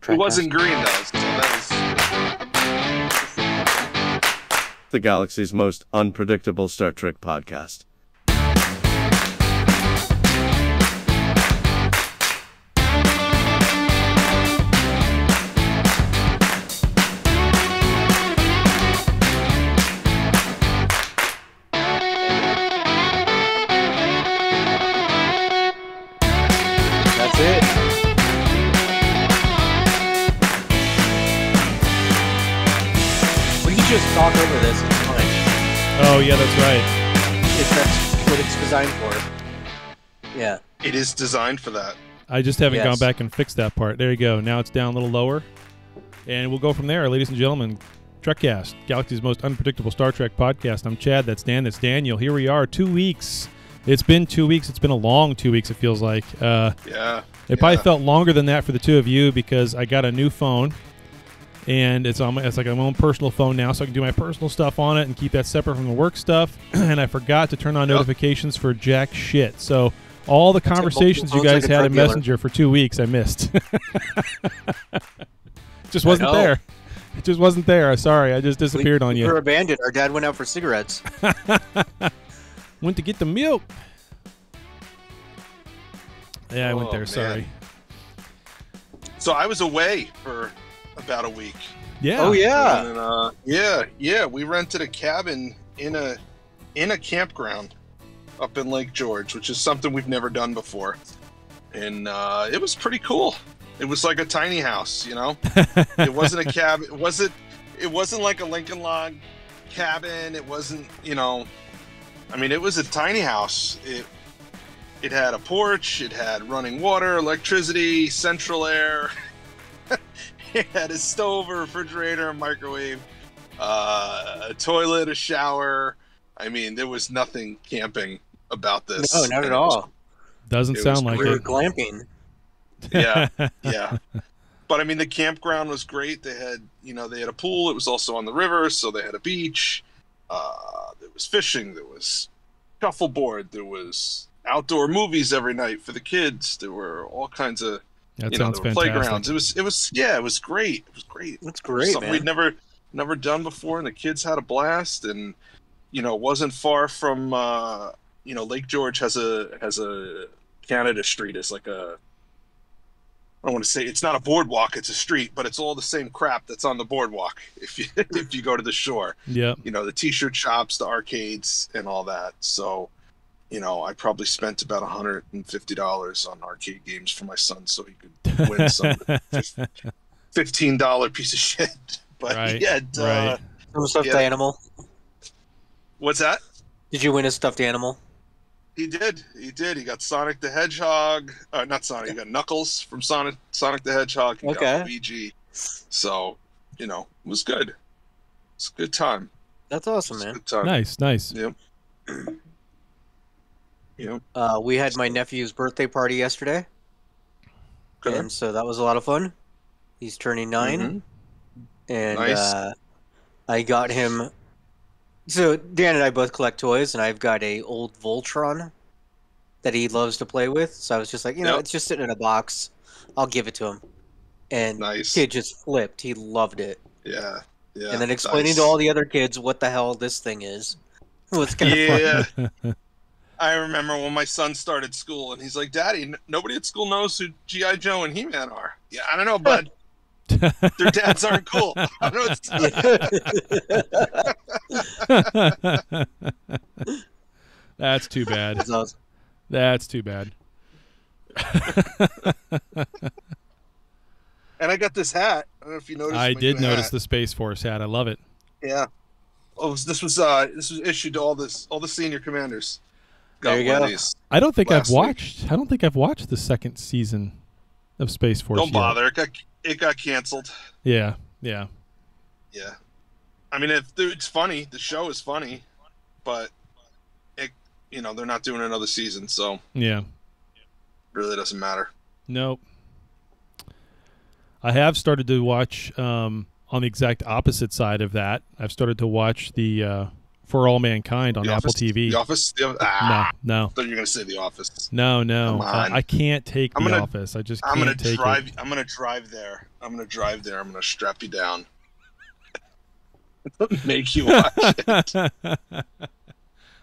It wasn't green, though, so that was... The galaxy's most unpredictable Star Trek podcast. That's it. We can just talk over this. It's fine. Oh, yeah, that's right. That's what it's designed for. Yeah. It is designed for that. I just haven't Yes. gone back and fixed that part. There you go. Now it's down a little lower. And we'll go from there, ladies and gentlemen. Trekcast, Galaxy's most unpredictable Star Trek podcast. I'm Chad. That's Dan. That's Daniel. Here we are. 2 weeks. It's been 2 weeks. It's been a long 2 weeks, it feels like. Yeah. It probably felt longer than that for the two of you because I got a new phone. And it's like my own personal phone now, so I can do my personal stuff on it and keep that separate from the work stuff. And I forgot to turn on notifications for jack shit. So all the conversations you guys had in Messenger for 2 weeks, I missed. Just wasn't there. It just wasn't there. Sorry, I just disappeared on you. We were abandoned. Our dad went out for cigarettes. Went to get the milk. Yeah, I went there. Man. Sorry. So I was away for about a week. Yeah. Oh, yeah. And, we rented a cabin in a campground up in Lake George, which is something we've never done before. And it was pretty cool. It was like a tiny house, you know. It wasn't a cabin. It wasn't like a Lincoln Log cabin. It wasn't, you know. I mean, it was a tiny house. It had a porch. It had running water, electricity, central air. It had a stove, a refrigerator, a microwave, a toilet, a shower. I mean, there was nothing camping about this. No, not at all. Doesn't sound like We were it. glamping. Yeah. But I mean, the campground was great. They had a pool. It was also on the river, so they had a beach. There was fishing. There was shuffleboard. There was outdoor movies every night for the kids. There were all kinds of That there sounds were fantastic. playgrounds. It was great. It was great. That's It was great, something man. we'd never done before, and the kids had a blast. And it wasn't far from Lake George has a Canada Street. It's like I don't want to say it's not a boardwalk, it's a street, but it's all the same crap that's on the boardwalk if you go to the shore. Yep. The t-shirt shops, the arcades, and all that. So, I probably spent about $150 on arcade games for my son so he could win some $15 piece of shit. But Right, he had right. Some stuffed animal. What's that? Did you win a stuffed animal? He did. He got Sonic the Hedgehog. Not Sonic. He got Knuckles from Sonic the Hedgehog. He got Luigi. So, it was good. It's a good time. That's awesome, It's a man. good time. Nice. Yep. Yep. We had my nephew's birthday party yesterday, Okay. and so that was a lot of fun. He's turning 9, Mhm. and Nice. I got him. So Dan and I both collect toys, and I've got a old Voltron that he loves to play with. So I was just like, Yep. it's just sitting in a box. I'll give it to him. And Nice. kid just flipped. He loved it. Yeah. Yeah. And then explaining nice. to all the other kids what the hell this thing is. It was kind of fun. Yeah. I remember when my son started school, and he's like, "Daddy, nobody at school knows who G.I. Joe and He-Man are." Yeah, I don't know, bud. Their dads aren't cool. I don't know what to tell you. That's too bad. That's awesome. That's too bad. And I got this hat. I don't know if you noticed. I my did new notice hat. the Space Force hat. I love it. Yeah. Oh, this was issued to all the senior commanders. There you one of go. these. I don't think I've Last week. watched. I don't think I've watched the second season of Space Force. Don't yet. bother. It got canceled. Yeah. Yeah. I mean, it's funny. The show is funny, but they're not doing another season, so Yeah. it really doesn't matter. Nope. I have started to watch on the exact opposite side of that. I've started to watch the For All Mankind on The Apple Office? TV. The Office? No, I no, thought you were gonna say The Office. no. Come on. I can't take The Office. I just I'm can't gonna take drive. it. I'm gonna drive there. I'm gonna strap you down. Make you watch it.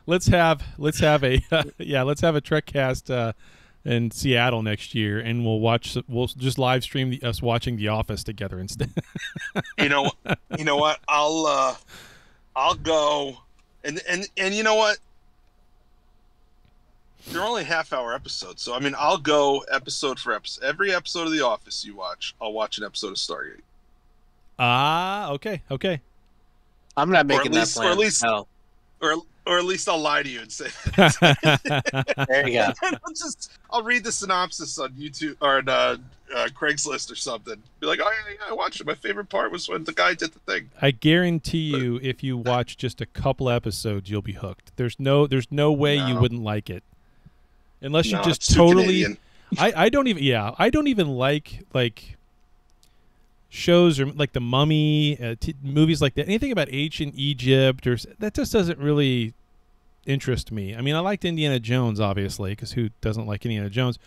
let's have a let's have a Trekcast in Seattle next year, and we'll just live stream us watching The Office together instead. You know what? I'll go, and you know what? They're only half-hour episodes, so I mean, I'll go episode for episode. Every episode of The Office you watch, I'll watch an episode of Stargate. Okay. I'm not making that plan. Or at least I'll lie to you and say. There you go. I'll read the synopsis on YouTube or on Craigslist or something. Be like, oh yeah, I watched it. My favorite part was when the guy did the thing. I guarantee you, if you watch just a couple episodes, you'll be hooked. There's no way you wouldn't like it, unless you just totally. I don't even like shows or like The Mummy, movies like that. Anything about ancient Egypt that just doesn't really interest me. I mean, I liked Indiana Jones, obviously, because who doesn't like Indiana Jones?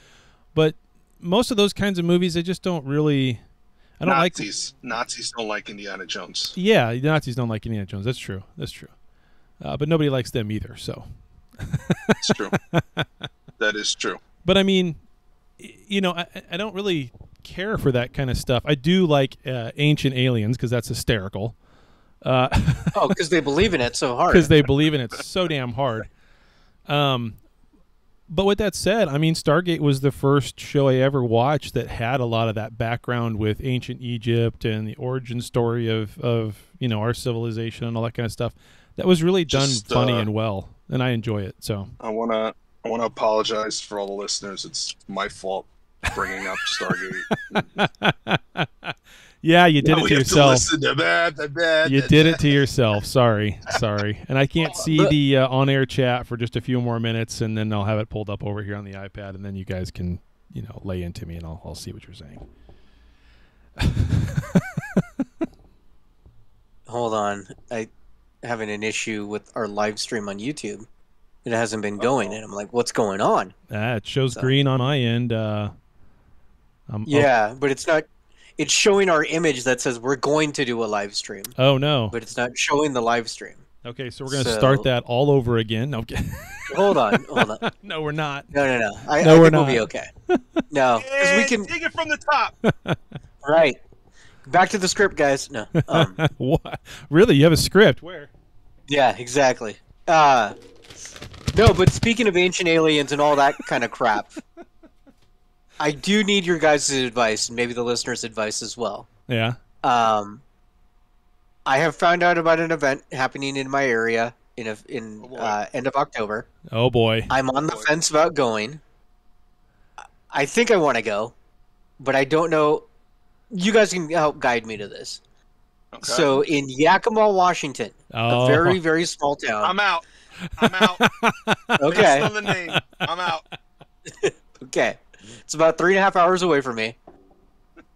But most of those kinds of movies, they just don't really. I don't like Nazis don't like Indiana Jones. Yeah, Nazis don't like Indiana Jones. That's true. But nobody likes them either. So. It's true. That is true. But I mean, I don't really care for that kind of stuff. I do like Ancient Aliens because that's hysterical. Because they believe in it so hard. Because they believe in it so damn hard. But with that said, I mean, Stargate was the first show I ever watched that had a lot of that background with ancient Egypt and the origin story of our civilization and all that kind of stuff. That was really done funny and well, and I enjoy it. So I wanna apologize for all the listeners. It's my fault bringing up Stargate. Yeah, you did it to yourself. You did it to yourself. Sorry. And I can't see the on-air chat for just a few more minutes, and then I'll have it pulled up over here on the iPad, and then you guys can, lay into me, and I'll see what you're saying. Hold on. I having an issue with our live stream on YouTube. It hasn't been going, and I'm like, what's going on? It shows green on my end. But it's not. It's showing our image that says we're going to do a live stream. Oh, no. But it's not showing the live stream. Okay, so we're going to start that all over again. No, Hold on. No, we're not. No. I think we'll be okay. No, because we can take it from the top. Right. Back to the script, guys. No. What? Really? You have a script? Where? Yeah, exactly. No, but speaking of ancient aliens and all that kind of crap, I do need your guys' advice, and maybe the listeners' advice as well. Yeah. I have found out about an event happening in my area in end of October. Oh boy. I'm on the fence about going. I think I want to go, but I don't know. You guys can help guide me to this. Okay. So in Yakima, Washington, a very, very small town. I'm out. Okay. Based on the name, I'm out. Okay. It's about 3.5 hours away from me.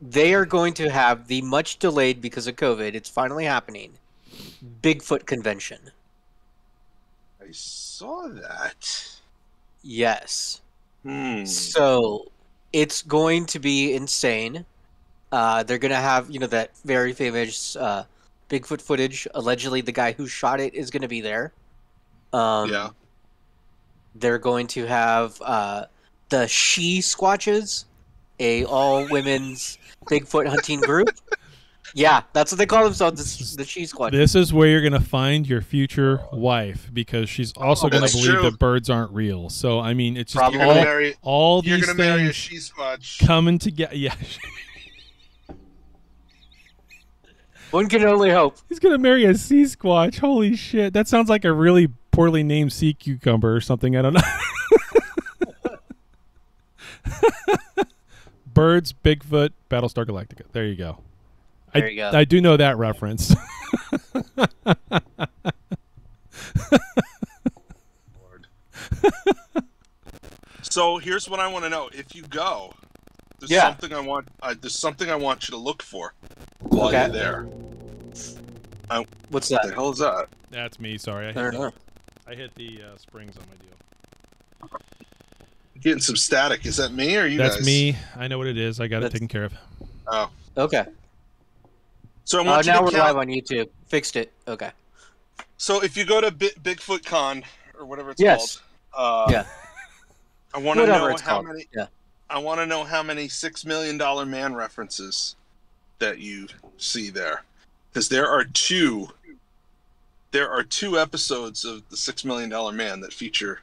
They are going to have the much delayed because of COVID. It's finally happening. Bigfoot convention. I saw that. Yes. So it's going to be insane. They're going to have, that very famous Bigfoot footage. Allegedly, the guy who shot it is going to be there. Yeah. They're going to have the She Squatches, a all-women's Bigfoot hunting group. Yeah, that's what they call themselves, the She Squatches. This is where you're going to find your future wife, because she's also going to believe that birds aren't real. So, I mean, it's just all these things marry a She Squatch. Coming together. Yeah. One can only hope. He's going to marry a sea squatch. Holy shit. That sounds like a really poorly named sea cucumber or something. I don't know. Birds, Bigfoot, Battlestar Galactica. There you go. There you go. I do know that reference. So here's what I want to know. If you go, there's something I want. There's something I want you to look for while you're there. What's that? What the hell is that? That's me. Sorry, I don't know. I hit the springs on my deal. Getting some static. Is that me or you guys? That's me. I know what it is. I got it taken care of. Oh. Okay. So I want you now to we're count. live on YouTube. Fixed it. Okay. So if you go to Bigfoot Con or whatever it's called, yeah. I want to know how called. many. Yeah. I want to know how many $6 Million Man references that you see there, because there are two episodes of the $6 Million Man that feature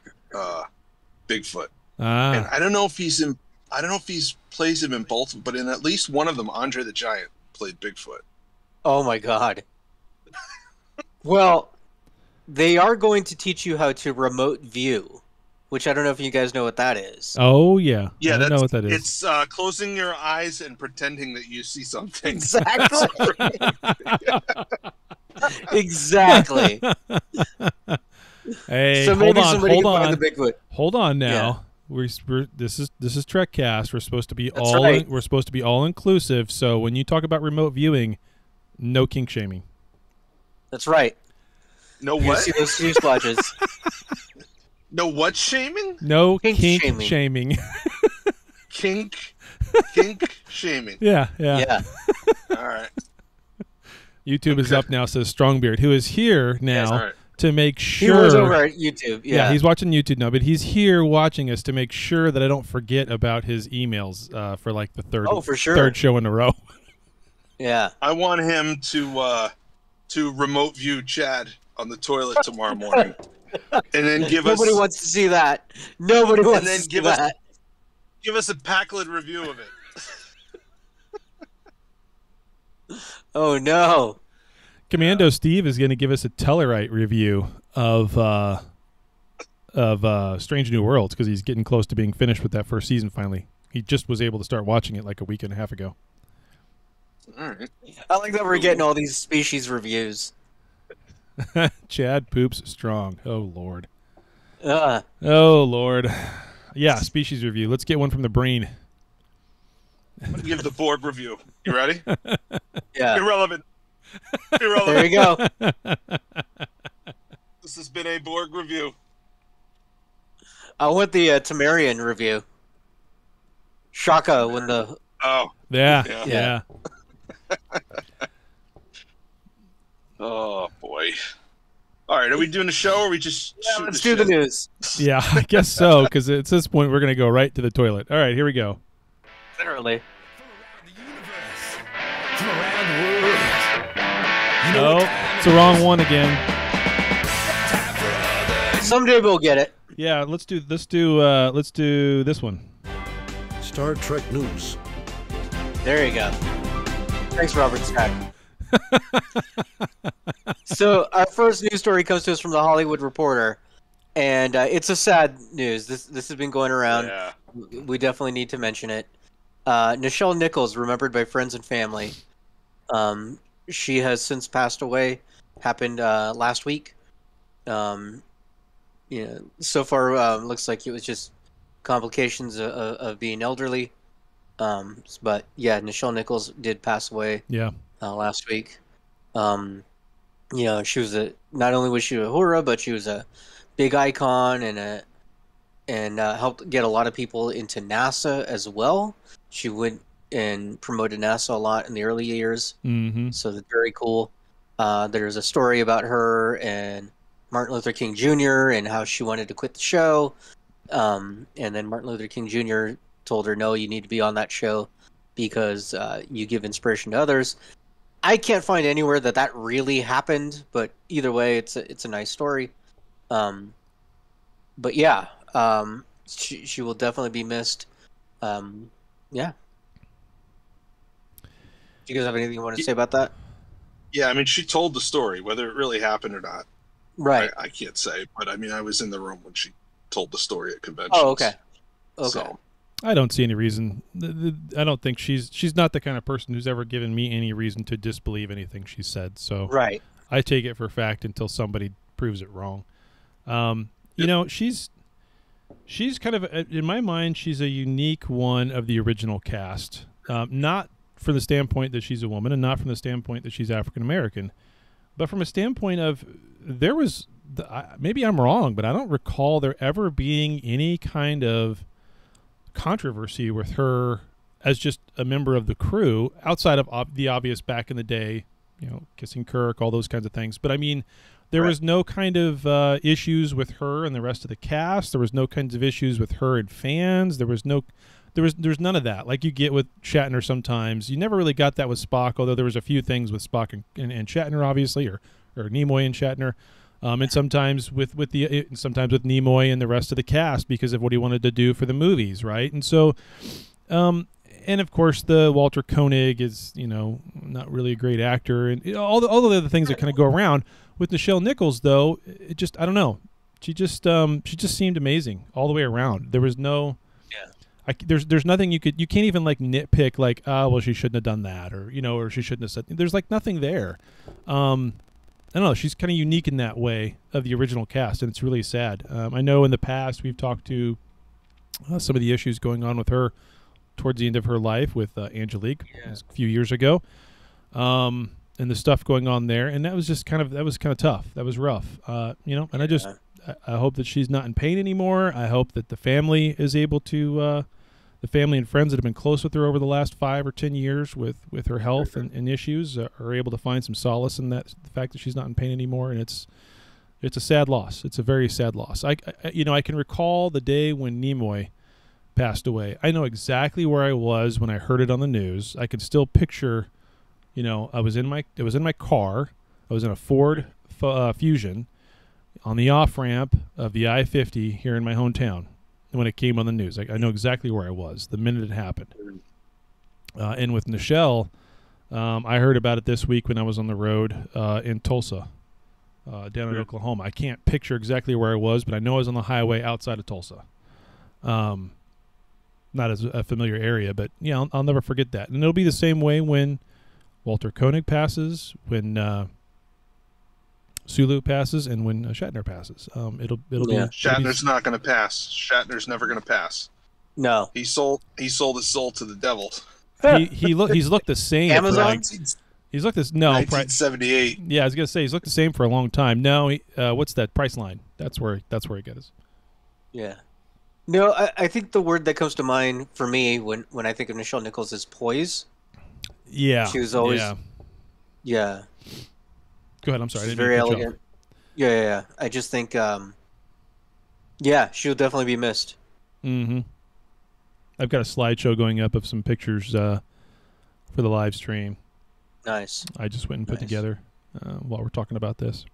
Bigfoot, and I don't know if he's plays him in both, but in at least one of them, Andre the Giant played Bigfoot. Oh my God. Well, they are going to teach you how to remote view, which I don't know if you guys know what that is. Oh yeah, Yeah, I know what that is. It's closing your eyes and pretending that you see something. Exactly. Exactly. Hey, so maybe somebody can find the Bigfoot. Hold on now. We're this is Trekcast. We're supposed to be we're supposed to be all inclusive. So when you talk about remote viewing, no kink shaming. That's right. No you what? See those fuselage. No what shaming? No kink shaming. Kink shaming. Yeah. All right. YouTube is up now, says Strongbeard, who is here now to make sure. He was over at YouTube. Yeah, he's watching YouTube now, but he's here watching us to make sure that I don't forget about his emails for like the third show in a row. Yeah. I want him to remote view Chad on the toilet tomorrow morning, and then Nobody wants to see that. Nobody wants to see that. Give us a Packlet review of it. Oh no! Commando Steve is going to give us a Tellarite review of Strange New Worlds because he's getting close to being finished with that first season. Finally, he just was able to start watching it like a week and a half ago. All right. I like that we're getting all these species reviews. Chad poops strong. Oh Lord. Oh Lord. Yeah, species review. Let's get one from the brain. I'm gonna give the Borg review. You ready? Yeah. Irrelevant. There you go. This has been a Borg review. I want the Tamarian review. Shaka when the. Oh. Yeah. Oh boy. All right, are we doing the show or are we just let's do the news? Yeah, I guess so, because at this point we're going to go right to the toilet. All right, here we go. Literally. Oh, it's the wrong one again. Someday we'll get it. Yeah, let's do this one. Star Trek news. There you go. Thanks, Robert Stack. So our first news story comes to us from the Hollywood Reporter, and it's a sad news. This has been going around. Yeah. We definitely need to mention it. Nichelle Nichols, remembered by friends and family. She has since passed away. Happened last week. So far looks like it was just complications of being elderly. But yeah, Nichelle Nichols did pass away. Yeah. Last week. She was not only was she a hura, but she was a big icon and helped get a lot of people into NASA as well. She went and promoted NASA a lot in the early years. Mm-hmm. So that's very cool. There's a story about her and Martin Luther King Jr. and how she wanted to quit the show. And then Martin Luther King Jr. told her, no, you need to be on that show because you give inspiration to others. I can't find anywhere that really happened, but either way, it's a nice story. But yeah, she will definitely be missed. Yeah. Do you guys have anything you want to say about that? Yeah, I mean, she told the story, whether it really happened or not. Right. I can't say, but I mean, I was in the room when she told the story at conventions. Oh, okay. Okay. So, I don't see any reason. I don't think she's not the kind of person who's ever given me any reason to disbelieve anything she said. So right. I take it for fact until somebody proves it wrong. She's kind of, in my mind, she's a unique one of the original cast. Not from the standpoint that she's a woman and not from the standpoint that she's African American, But from a standpoint of, there was, maybe I'm wrong, but I don't recall there ever being any kind of controversy with her as just a member of the crew, outside of the obvious back in the day, kissing Kirk, all those kinds of things. But I mean, there was no kind of issues with her and the rest of the cast. There was no kinds of issues with her and fans. There's none of that like you get with Shatner sometimes. You never really got that with Spock, although there was a few things with Spock and Shatner, obviously, or Nimoy and Shatner, and sometimes with Nimoy and the rest of the cast because of what he wanted to do for the movies, right? And so, and of course, the Walter Koenig is not really a great actor, and all the other things that kind of go around. With Nichelle Nichols, though, it just, I don't know. She just seemed amazing all the way around. There was no, there's nothing you can't even like nitpick like, well, she shouldn't have done that, or or she shouldn't have said. There's like nothing there. I don't know. She's kind of unique in that way of the original cast, and it's really sad. I know in the past we've talked to some of the issues going on with her towards the end of her life with Angelique a few years ago. And the stuff going on there, and that was kind of tough. That was rough, and I hope that she's not in pain anymore. I hope that the family is able to, the family and friends that have been close with her over the last 5 or 10 years with her health and issues are able to find some solace in that, the fact that she's not in pain anymore. And it's a sad loss. It's a very sad loss. I can recall the day when Nimoy passed away. I know exactly where I was when I heard it on the news. I can still picture. I was in my car. I was in a Ford Fusion on the off-ramp of the I-50 here in my hometown when it came on the news. I know exactly where I was the minute it happened. And with Nichelle, I heard about it this week when I was on the road in Tulsa, down in Oklahoma. I can't picture exactly where I was, but I know I was on the highway outside of Tulsa. Not as a familiar area, but I'll never forget that. And it'll be the same way when Walter Koenig passes, when Sulu passes, and when Shatner passes. It'll be Shatner's not going to pass. Shatner's never going to pass. No, he sold his soul to the devil. He's looked the same. Amazon. He's looked this 1978. Yeah, I was gonna say he's looked the same for a long time. No, what's that Priceline? That's where he got his. Yeah. No, I think the word that comes to mind for me when I think of Nichelle Nichols is poise. Yeah, she was always. Yeah. Go ahead. I'm sorry. She's very elegant. Yeah. I just think, she'll definitely be missed. Mm-hmm. I've got a slideshow going up of some pictures for the live stream. Nice. I just went and put together while we're talking about this.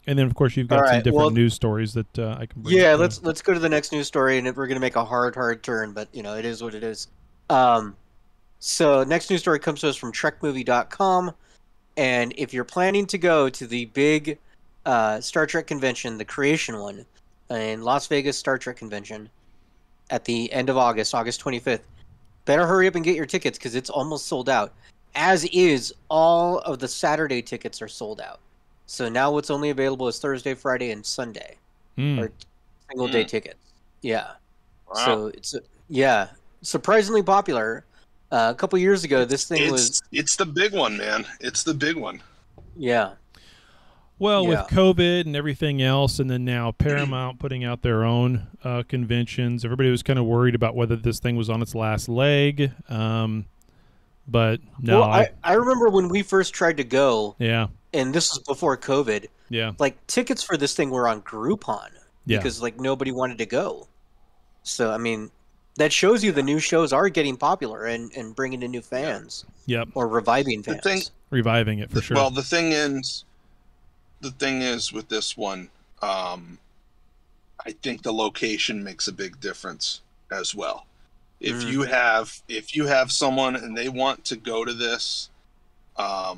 And then, of course, you've got some different news stories that I can bring. Yeah, let's go to the next news story, and we're going to make a hard turn, but, it is what it is. So next news story comes to us from trekmovie.com, and if you're planning to go to the big Star Trek convention, the Creation one, in Las Vegas Star Trek convention at the end of August 25th, better hurry up and get your tickets because it's almost sold out, as is all of the Saturday tickets are sold out. So now what's only available is Thursday, Friday, and Sunday, or single day tickets. Yeah. Wow. So it's surprisingly popular. A couple years ago, this thing was... It's the big one, man. It's the big one. Yeah. Well, with COVID and everything else, and then now Paramount putting out their own conventions, everybody was kind of worried about whether this thing was on its last leg. But no. Well, I remember when we first tried to go. Yeah. And this was before COVID. Yeah. Like, tickets for this thing were on Groupon. Yeah. Because, nobody wanted to go. So, I mean... That shows you the new shows are getting popular and bringing in new fans. Yep. Or reviving fans. Reviving it, for sure. Well, the thing is with this one, I think the location makes a big difference as well. If you have someone and they want to go to this, let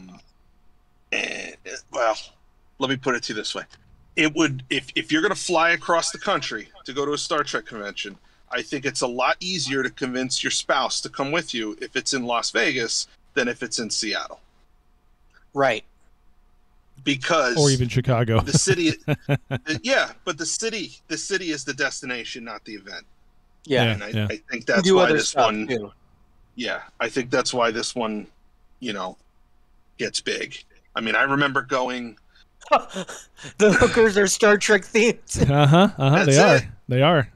me put it to you this way. It would, if you're going to fly across the country to go to a Star Trek convention, I think it's a lot easier to convince your spouse to come with you if it's in Las Vegas than if it's in Seattle. Right. Because or even Chicago. The city but the city is the destination, not the event. Yeah. And I think that's why this one too. Yeah, I think that's why this one, gets big. I mean, I remember going The hookers are Star Trek themed. They are.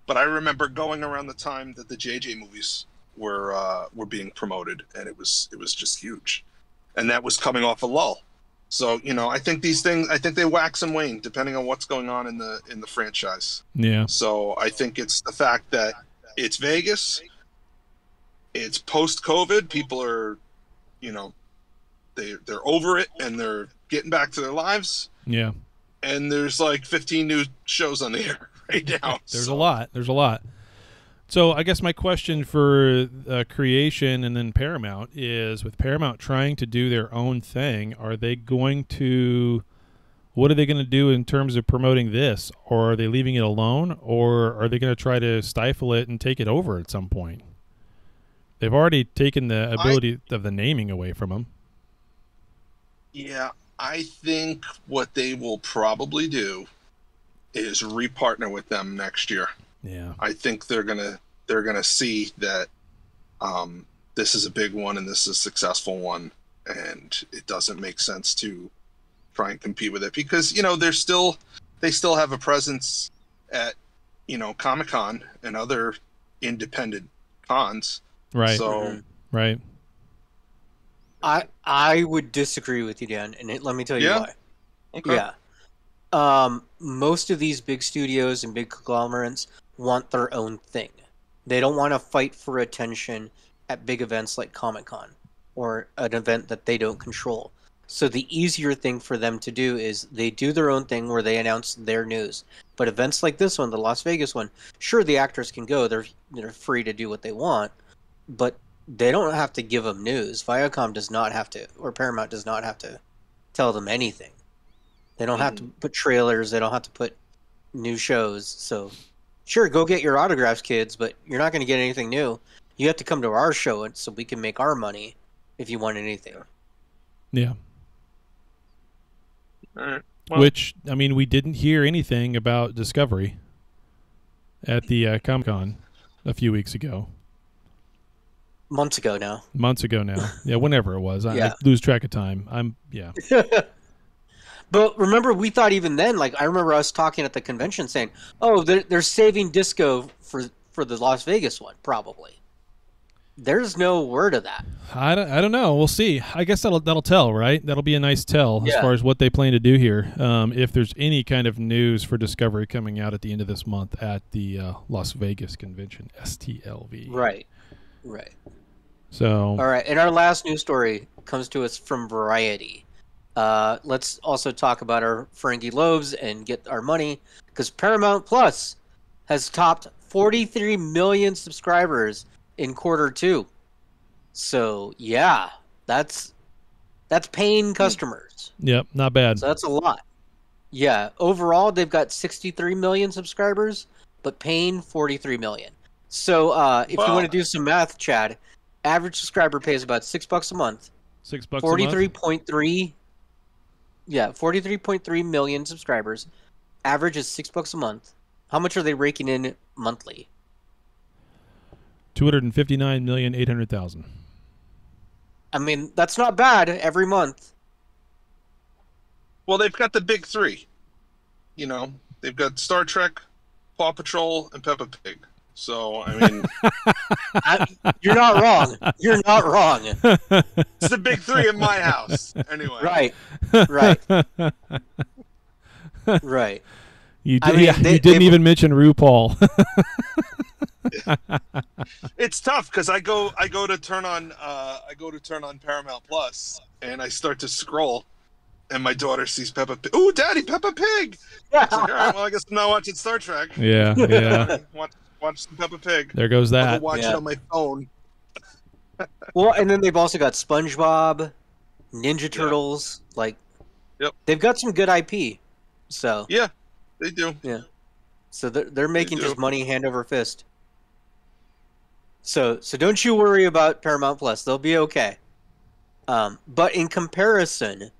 But I remember going around the time that the JJ movies were being promoted, and it was just huge, and that was coming off a lull. So I think these things, they wax and wane depending on what's going on in the franchise. Yeah. So I think it's the fact that it's Vegas, it's post-COVID, people are, they're over it and they're getting back to their lives. Yeah. And there's like 15 new shows on the air right now. There's a lot. So I guess my question for creation and then Paramount is, with Paramount trying to do their own thing, what are they going to do in terms of promoting this? Or are they leaving it alone? Or are they going to try to stifle it and take it over at some point? They've already taken the ability of the naming away from them. Yeah, I think what they will probably do is repartner with them next year. Yeah, I think they're gonna see that this is a big one and this is a successful one, and it doesn't make sense to try and compete with it because they still have a presence at Comic-Con and other independent cons. Right. So right. I would disagree with you, Dan, and let me tell you why. Okay. Yeah. Most of these big studios and big conglomerates want their own thing. They don't want to fight for attention at big events like Comic-Con or an event that they don't control. So the easier thing for them to do is they do their own thing where they announce their news. But events like this one, the Las Vegas one, sure, the actors can go. They're free to do what they want, but they don't have to give them news. Viacom does not have to, or Paramount does not have to tell them anything. They don't have to put trailers. They don't have to put new shows. So, sure, go get your autographs, kids, but you're not going to get anything new. You have to come to our show so we can make our money if you want anything. Yeah. All right. Well, Which, I mean, we didn't hear anything about Discovery at the Comic-Con a few weeks ago. Months ago now. Yeah, whenever it was. I lose track of time. But remember, we thought even then, like, I remember us talking at the convention saying, oh, they're saving Disco for the Las Vegas one, probably. There's no word of that. I don't know. We'll see. I guess that'll tell, right? That'll be a nice tell as far as what they plan to do here. If there's any kind of news for Discovery coming out at the end of this month at the Las Vegas convention, STLV. Right. So. All right, and our last news story comes to us from Variety. Let's also talk about our Ferengi loaves and get our money, because Paramount Plus has topped 43 million subscribers in Q2. So yeah, that's paying customers. Yep, not bad. So that's a lot. Yeah, overall they've got 63 million subscribers, but paying 43 million. So if you want to do some math, Chad, average subscriber pays about $6 a month. $6 a month. 43.3. Yeah, 43.3 million subscribers. Average is $6 a month. How much are they raking in monthly? 259,800,000. I mean, that's not bad every month. Well, they've got the big three. They've got Star Trek, Paw Patrol, and Peppa Pig. So, I mean... You're not wrong. You're not wrong. It's the big three in my house. Anyway. Right. Right. You didn't even mention RuPaul. It's tough because I go to turn on Paramount Plus and I start to scroll and my daughter sees Peppa Pig. Ooh, Daddy, Peppa Pig! It's like, all right, well, I guess I'm not watching Star Trek. Yeah. Watch some Peppa Pig. There goes that. I'll watch it on my phone. Well, and then they've also got SpongeBob, Ninja Turtles. They've got some good IP. So yeah, they do. Yeah, so they're making just money hand over fist. So don't you worry about Paramount Plus; they'll be okay. But in comparison,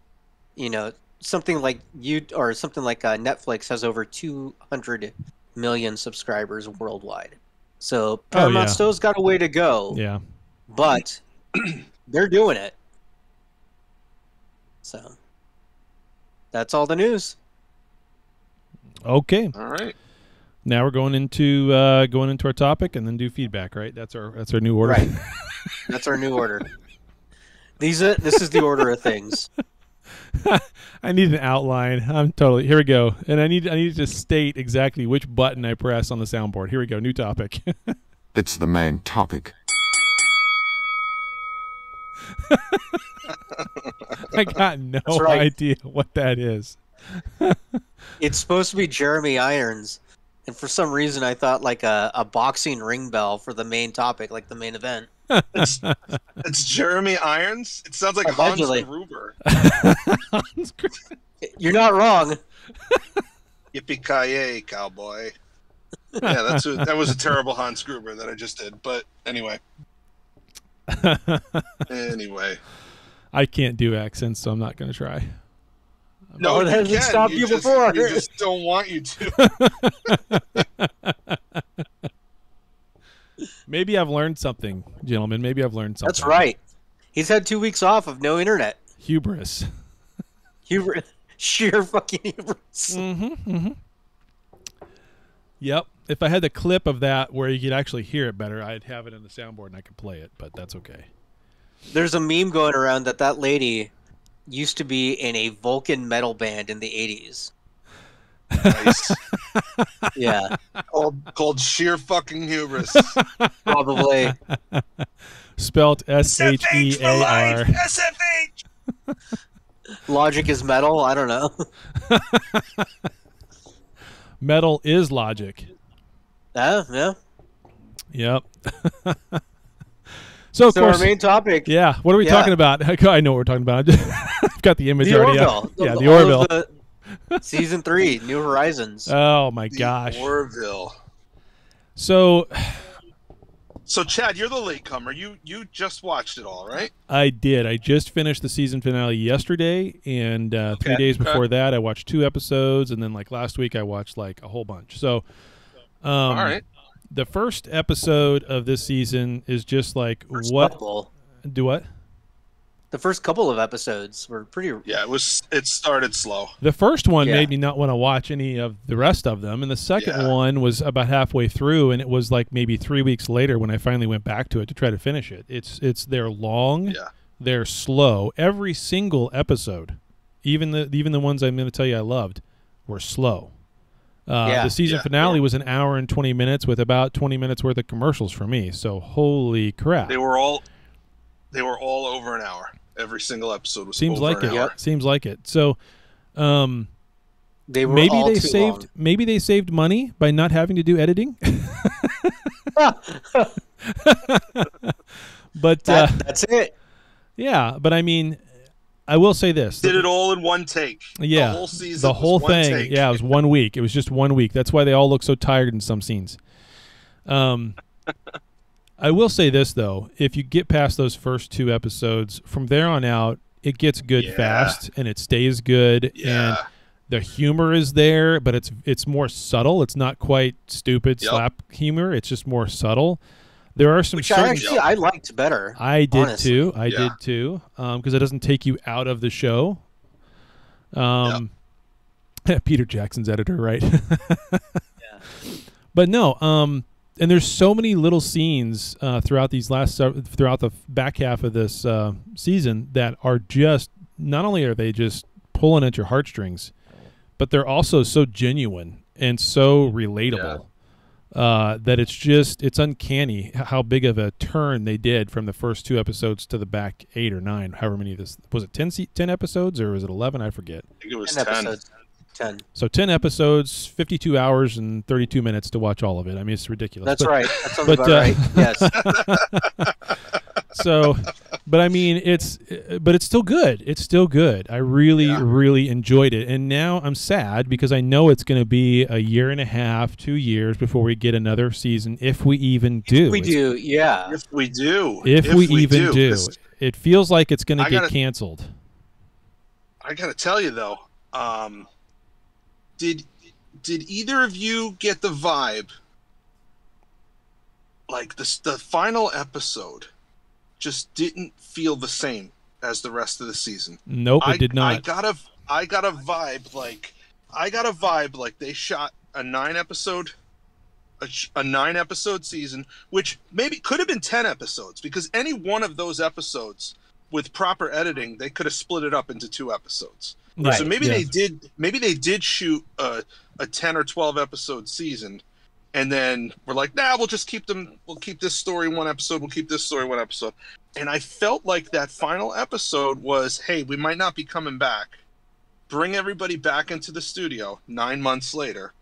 something like Netflix has over 200 million subscribers worldwide. So Paramount still's got a way to go. Yeah. But they're doing it. So that's all the news. Okay. All right. Now we're going into our topic and then do feedback, right? That's our new order. Right. That's our new order. This is the order of things. I need an outline. Here we go. And I need to state exactly which button I press on the soundboard. Here we go. New topic. It's the main topic. I got no idea what that is. It's supposed to be Jeremy Irons, and for some reason I thought like a boxing ring bell for the main topic, like the main event. It's Jeremy Irons. It sounds like Allegedly. Hans Gruber. You're not wrong. Yippee-ki-yay, cowboy. Yeah, that was a terrible Hans Gruber that I just did. But anyway. I can't do accents, so I'm not going to try. No, it hasn't stopped you before. You just don't want you to. Maybe I've learned something, gentlemen. Maybe I've learned something. That's right. He's had 2 weeks off of no internet. Hubris. Sheer fucking hubris. Mm-hmm. Yep. If I had the clip of that where you could actually hear it better, I'd have it in the soundboard and I could play it, but that's okay. There's a meme going around that lady used to be in a Vulcan metal band in the 80s. Nice. Yeah. Called sheer fucking hubris. Probably. Spelt SHEAR. SFH! Logic is metal? I don't know. Metal is logic. Yeah. Yep. So, of course, our main topic. Yeah, what are we talking about? I know what we're talking about. I've got the image already up. The Orville. Season 3, New Horizons. Oh, my gosh. Orville. So, Chad, you're the latecomer. You just watched it all, right? I did. I just finished the season finale yesterday, and 3 days before that, I watched 2 episodes, and then, like, last week, I watched, like, a whole bunch. So, all right. The first episode of this season is just like Do what? The first couple of episodes were pretty. Yeah, it started slow. The first one made me not want to watch any of the rest of them, and the second one was about halfway through, and it was like maybe 3 weeks later when I finally went back to it to try to finish it. They're long, they're slow. Every single episode, even the ones I'm going to tell you I loved, were slow. The season finale was an hour and 20 minutes with about 20 minutes worth of commercials for me. So holy crap! They were all over an hour. Every single episode was Seems over like an it. hour. Seems like it. So, they were maybe they saved money by not having to do editing. But that's it. Yeah, but I mean, I will say this: did it all in one take. Yeah, the whole season, the whole was thing. One take. Yeah, it was 1 week. It was just 1 week. That's why they all look so tired in some scenes. I will say this though: if you get past those first 2 episodes, from there on out, it gets good fast and it stays good. Yeah. And the humor is there, but it's more subtle. It's not quite stupid slap humor. It's just more subtle. There are some which I liked better. I did honestly. too. I did too. Because it doesn't take you out of the show. Peter Jackson's editor, right? But no. And there's so many little scenes throughout the back half of this season that are just not only are they just pulling at your heartstrings, but they're also so genuine and so relatable. That it's uncanny how big of a turn they did from the first 2 episodes to the back 8 or 9, however many of this was it 10 episodes or was it 11? I forget. I think it was 10 10. episodes. 10. So 10 episodes, 52 hours and 32 minutes to watch all of it. I mean, it's ridiculous. That's right. That sounds about right. Yes. So, but I mean, it's still good. It's still good. I really enjoyed it. And now I'm sad because I know it's going to be a year and a half, 2 years before we get another season, if we even do. If we do. If we do. If we even do. It feels like it's going to get canceled. I got to tell you, though, did either of you get the vibe like the final episode just didn't feel the same as the rest of the season. Nope, it did not. I got a vibe like they shot a 9-episode season, which maybe could have been 10 episodes, because any one of those episodes with proper editing, they could have split it up into 2 episodes. Right. So maybe they did shoot a 10 or 12 episode season, and then we're like, nah, we'll just keep them. We'll keep this story 1 episode. We'll keep this story 1 episode. And I felt like that final episode was, hey, we might not be coming back. Bring everybody back into the studio 9 months later,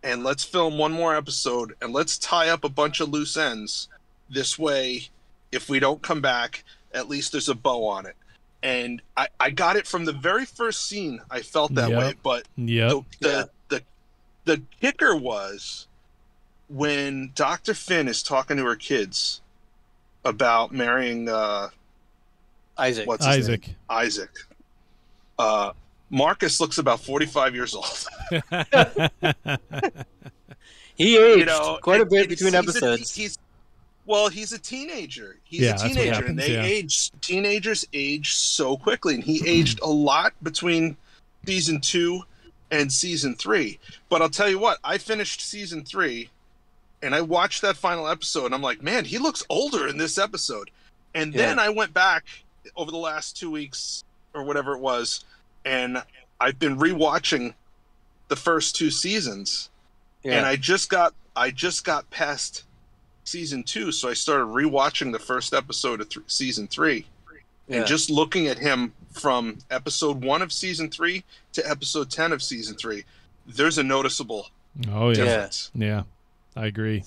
and let's film 1 more episode, and let's tie up a bunch of loose ends. This way, if we don't come back, at least there's a bow on it. And I got it from the very first scene. I felt that way. But the kicker was when Dr. Finn is talking to her kids about marrying Isaac. What's his name? Isaac. Marcus looks about 45 years old. He aged quite a bit between episodes. He's a teenager. He's a teenager, happens, and teenagers age so quickly, and he aged a lot between season 2 and season 3. But I'll tell you what, I finished season 3, and I watched that final episode, and I'm like, man, he looks older in this episode. And then I went back over the last 2 weeks or whatever it was, and I've been rewatching the first 2 seasons, and I just got past season 2, so I started rewatching the first episode of season 3, and just looking at him from episode 1 of season 3 to episode 10 of season 3, there's a noticeable difference. Yeah, I agree.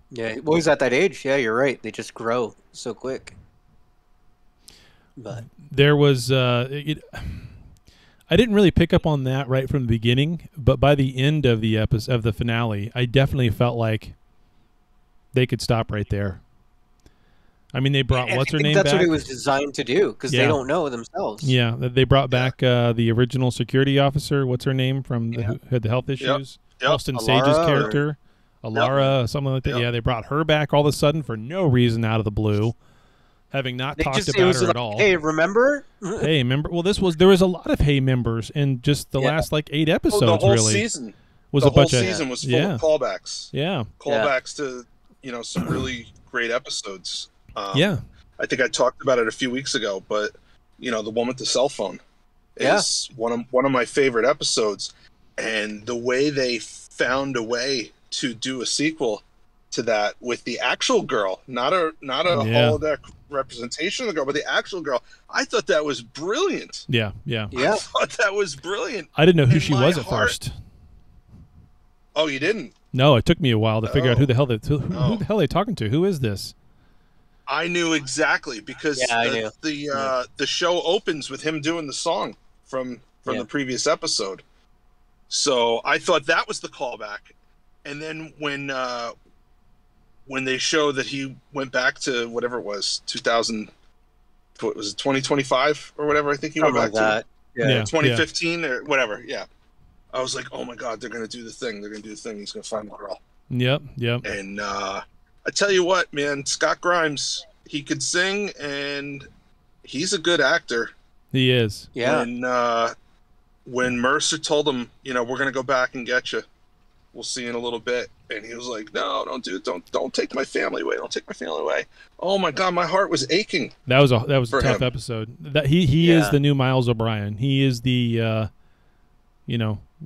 Yeah, well, he's at that age. Yeah, you're right. They just grow so quick. But there was I didn't really pick up on that right from the beginning, but by the end of the episode of the finale, I definitely felt like they could stop right there. I mean, they brought what's her name back. That's what it was designed to do, because they don't know themselves. Yeah, they brought back the original security officer. What's her name from who had the health issues? Austin Sage's character, Alara, something like that. Yeah, they brought her back all of a sudden for no reason out of the blue, having not talked about her at all. Hey, remember? Hey, remember? Well, there was a lot of hey members in just the last 8 episodes. The whole really season was the a bunch whole of season was full of callbacks. Yeah, callbacks to some really great episodes. I think I talked about it a few weeks ago, but the one with the cell phone is one of my favorite episodes, and the way they found a way to do a sequel to that with the actual girl, not a holodeck representation of the girl, but the actual girl. I thought that was brilliant. Yeah. I thought that was brilliant. I didn't know who she was at first. Oh, you didn't? No, it took me a while to figure out who the hell are they talking to? Who is this? I knew exactly, because the show opens with him doing the song from the previous episode. So I thought that was the callback. And then when they show that he went back to whatever it was, 2025 or whatever, I think he went back to. Yeah. 2015 or whatever. Yeah. I was like, oh my God, they're going to do the thing. They're going to do the thing. He's going to find the girl. Yep. And I tell you what, man, Scott Grimes, he could sing, and he's a good actor. He is. Yeah. When Mercer told him, we're going to go back and get you, we'll see you in a little bit, and he was like, no, don't do it. Don't take my family away. Don't take my family away. Oh my God, my heart was aching. That was a tough episode. That he is the new Miles O'Brien. He is the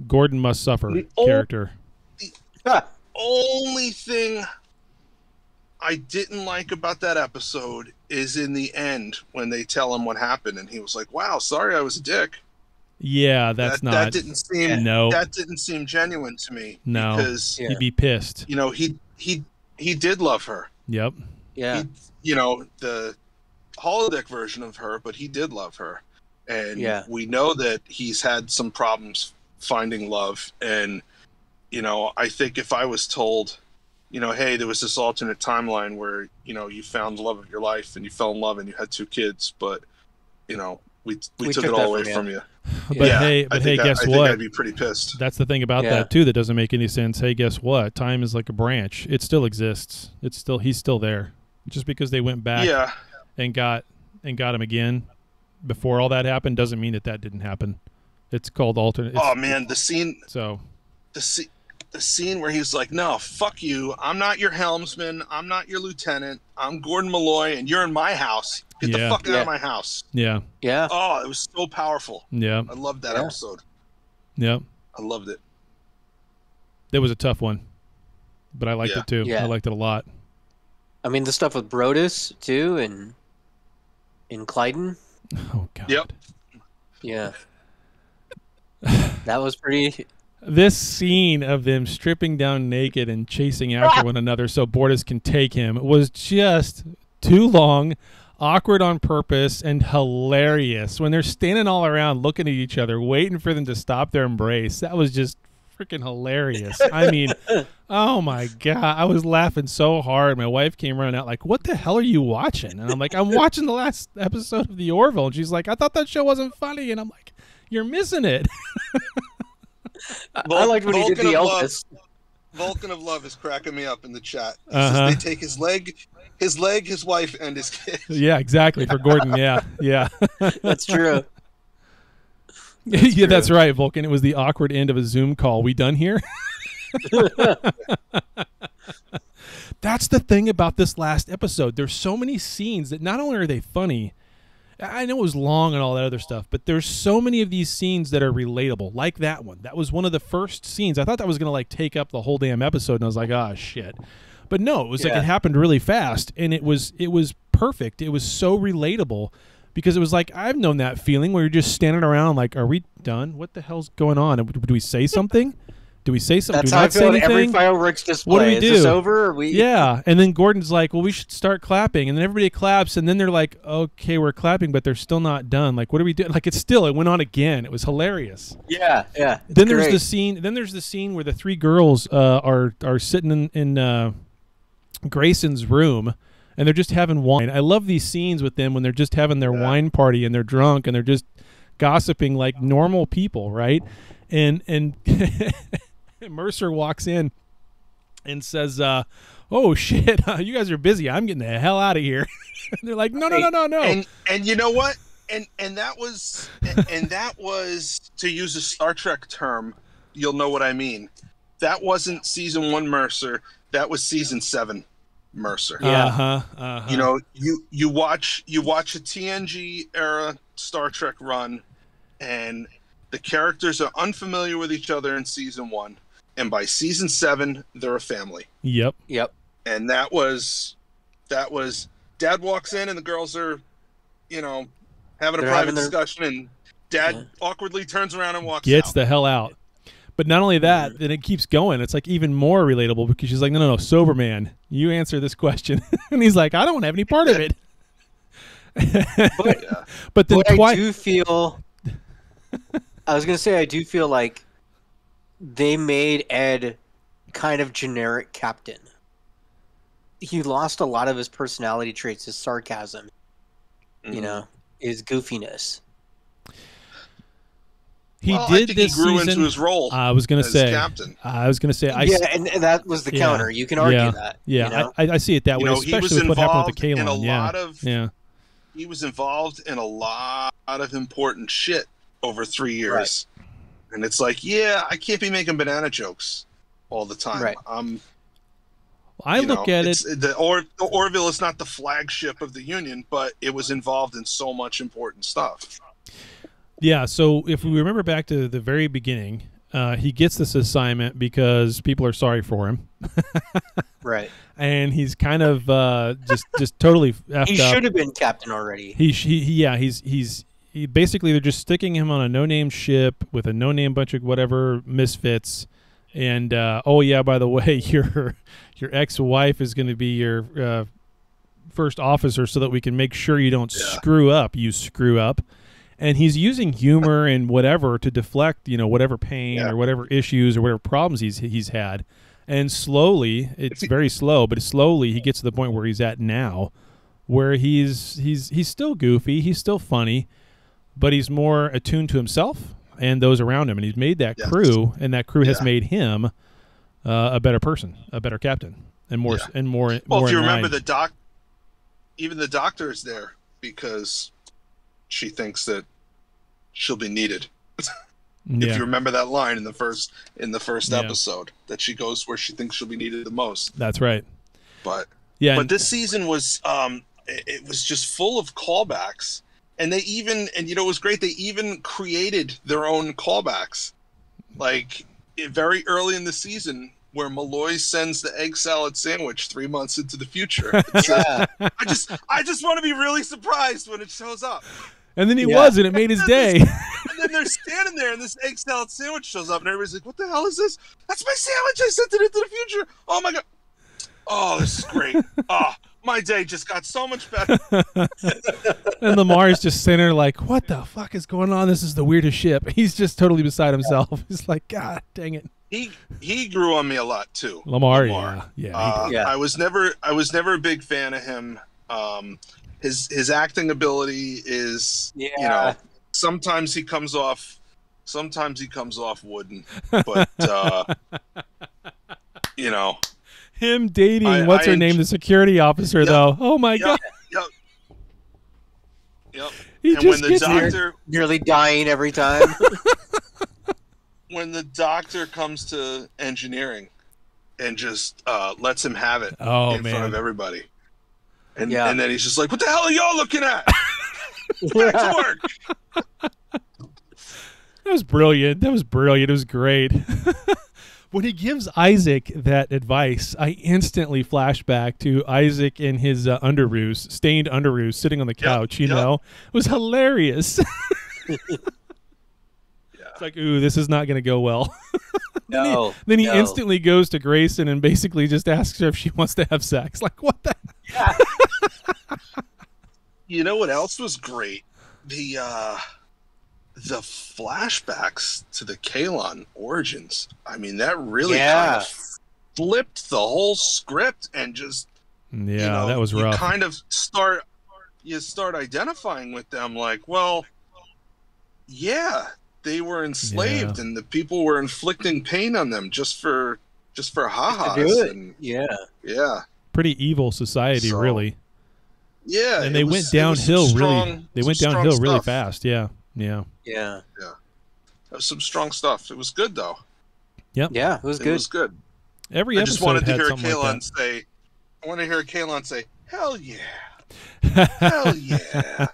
Gordon Must Suffer character. The only thing I didn't like about that episode is in the end when they tell him what happened, and he was like, wow, sorry I was a dick. Yeah, that didn't seem genuine to me. No, because he'd be pissed. He did love her. Yep. Yeah. The holodeck version of her, but he did love her, and we know that he's had some problems finding love. And I think if I was told, hey, there was this alternate timeline where you found the love of your life and you fell in love and you had 2 kids, but we took it all away from you. But hey, guess what? I'd be pretty pissed. That's the thing about that too that doesn't make any sense. Hey, guess what? Time is like a branch. It still exists. He's still there. Just because they went back and got him again before all that happened doesn't mean that didn't happen. It's called alternate. Oh man, the scene. So the scene where he's like, "No, fuck you. I'm not your helmsman. I'm not your lieutenant. I'm Gordon Malloy, and you're in my house. Get the fuck out of my house." Yeah. Yeah. Oh, it was so powerful. Yeah. I loved that episode. Yeah. I loved it. It was a tough one, but I liked it too. Yeah. I liked it a lot. I mean, the stuff with Brodus too, and in Kailan. Oh God. Yep. Yeah. That was pretty. This scene of them stripping down naked and chasing after one another so Bordis can take him was just too long, awkward on purpose, and hilarious. When they're standing all around looking at each other, waiting for them to stop their embrace, that was just freaking hilarious. I mean, oh my God. I was laughing so hard. My wife came running out like, "What the hell are you watching?" And I'm like, "I'm watching the last episode of the Orville." And she's like, "I thought that show wasn't funny." And I'm like, "You're missing it." I liked when he did the Elvis. Vulcan of Love is cracking me up in the chat. He says they take his leg, his wife, and his kid. Yeah, exactly. For Gordon, yeah. That's true. Yeah, that's right, Vulcan. It was the awkward end of a Zoom call. We done here? That's the thing about this last episode. There's so many scenes that not only are they funny, I know it was long and all that other stuff, but there's so many of these scenes that are relatable, like that one. That was one of the first scenes. I thought that was going to like take up the whole damn episode, and I was like, "Ah, shit." But no, it was like it happened really fast, and it was perfect. It was so relatable because it was like, I've known that feeling where you're just standing around like, "Are we done? What the hell's going on? Do we say something? Do we say something? That's do we how I not feel say at anything? every fireworks display. What do we Is do? this over? Or we... Yeah, and then Gordon's like, "Well, we should start clapping," and then everybody claps, and then they're like, "Okay, we're clapping, but they're still not done. Like, what do we do?" Like, it went on again. It was hilarious. Yeah. Then there's the scene. Then there's the scene where the three girls are sitting in Grayson's room, and they're just having wine. I love these scenes with them when they're just having their wine party and they're drunk and they're just gossiping like normal people, right? And Mercer walks in and says, "Oh shit, you guys are busy. I'm getting the hell out of here." And they're like, "No." And you know what? And that was to use a Star Trek term, you'll know what I mean. That wasn't season 1 Mercer. That was season 7 Mercer. Yeah. You know, you watch a TNG era Star Trek run, and the characters are unfamiliar with each other in season 1, and by season 7 they're a family. Yep. And that was Dad walks in and the girls are, having a private discussion, and Dad awkwardly turns around and walks Gets out. the hell out. But not only that, then it keeps going. It's like even more relatable because she's like, no, sober man, you answer this question. And he's like, I don't have any part of it. But then I do feel I was going to say, I do feel like they made Ed kind of generic captain. He lost a lot of his personality traits, his sarcasm, his goofiness. He grew into his role. I was going to say, captain. And that was the counter. You can argue that. Yeah, I see it that way, especially with what happened with the Kailan. He was involved in a lot of important shit over 3 years. Right. And it's like, I can't be making banana jokes all the time. Right. I look at it. The Orville is not the flagship of the Union, but it was involved in so much important stuff. Yeah, so if we remember back to the very beginning, he gets this assignment because people are sorry for him. Right. And he's kind of just totally effed up. He should have been captain already. He's basically they're just sticking him on a no-name ship with a no-name bunch of whatever misfits. And by the way, your ex-wife is going to be your first officer so that we can make sure you don't screw up. You screw up. And he's using humor and whatever to deflect, whatever pain or whatever issues or whatever problems he's had. And slowly, it's very slow, but slowly he gets to the point where he's at now, where he's still goofy, he's still funny, but he's more attuned to himself and those around him. And he's made that crew, and that crew has made him a better person, a better captain, and more. Well, if you remember even the doctor is there because she thinks that she'll be needed. Yeah. If you remember that line in the first Yeah. episode, that she goes where she thinks she'll be needed the most. That's right. But Yeah. but this season was it was just full of callbacks, and it was great. They even created their own callbacks, like very early in the season, where Malloy sends the egg salad sandwich 3 months into the future. Yeah. I just want to be really surprised when it shows up. And then he was, and it made his day. And then they're standing there, and this egg salad sandwich shows up, and everybody's like, "What the hell is this? That's my sandwich! I sent it into the future! Oh my god! Oh, this is great! Oh, my day just got so much better." And Lamar's just sitting there like, what the fuck is going on? This is the weirdest ship. He's just totally beside himself. He's like, God dang it. He grew on me a lot too. Lamar. Yeah. Yeah. I was never a big fan of him. His acting ability is, sometimes he comes off wooden, but Him dating what's her name, the security officer, though. Oh my god. Yep. He And just when the gets doctor Nearly dying every time. when the doctor comes to engineering and just lets him have it in front of everybody. And then he's just like, "What the hell are y'all looking at? Back to work." That was brilliant. It was great. When he gives Isaac that advice, I instantly flash back to Isaac in his stained underoos, sitting on the couch. It was hilarious. It's like, ooh, this is not going to go well. Then he instantly goes to Grayson and basically just asks her if she wants to have sex. Like, what the? Yeah. You know what else was great? The flashbacks to the Kailan origins. I mean, that really kind of flipped the whole script and just that was rough. You kind of start identifying with them, like, well, yeah, they were enslaved and the people were inflicting pain on them just for ha-has. And, pretty evil society, really. Yeah, and they went downhill really fast. Yeah. That was some strong stuff. It was good though. Yep. Yeah, it was good. It was good. Every episode I just wanted to had hear something like that. say, I want to hear Kailan say, "Hell yeah." Hell yeah.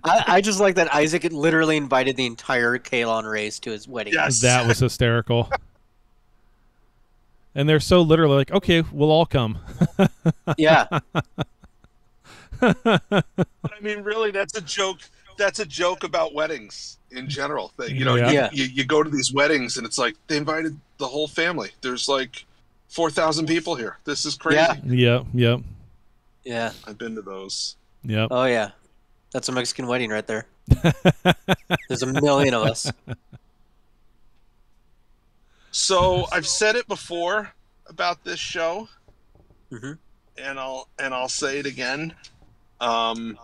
I just like that Isaac had literally invited the entire Kailan race to his wedding. Yes. That was hysterical. And they're so literally like, okay, we'll all come. Yeah. But I mean, really, that's a joke. That's a joke about weddings in general. That, you go to these weddings and it's like they invited the whole family. There's like 4,000 people here. This is crazy. Yep. Yeah. I've been to those. Yep. Oh yeah, that's a Mexican wedding right there. There's a million of us. So I've said it before about this show, and I'll say it again. The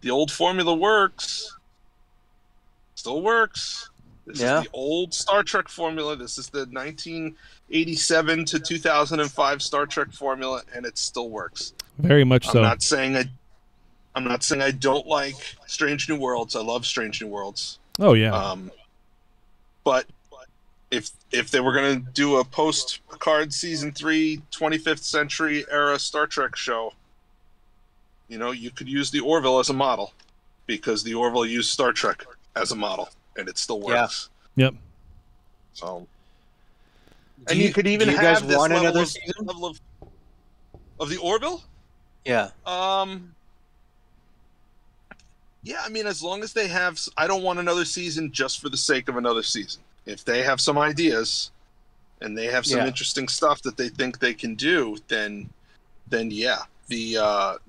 old formula works. Still works. This is the old Star Trek formula. This is the 1987 to 2005 Star Trek formula, and it still works. Very much so. I'm not saying I don't like Strange New Worlds. I love Strange New Worlds. Oh yeah. But if they were going to do a post-Picard season 3 25th century era Star Trek show, you could use the Orville as a model, because the Orville used Star Trek as a model, and it still works. Yep. So, and you could even have this level of the Orville. Yeah. Yeah, I mean, as long as they have, I don't want another season just for the sake of another season. If they have some ideas and they have some interesting stuff that they think they can do, then yeah. The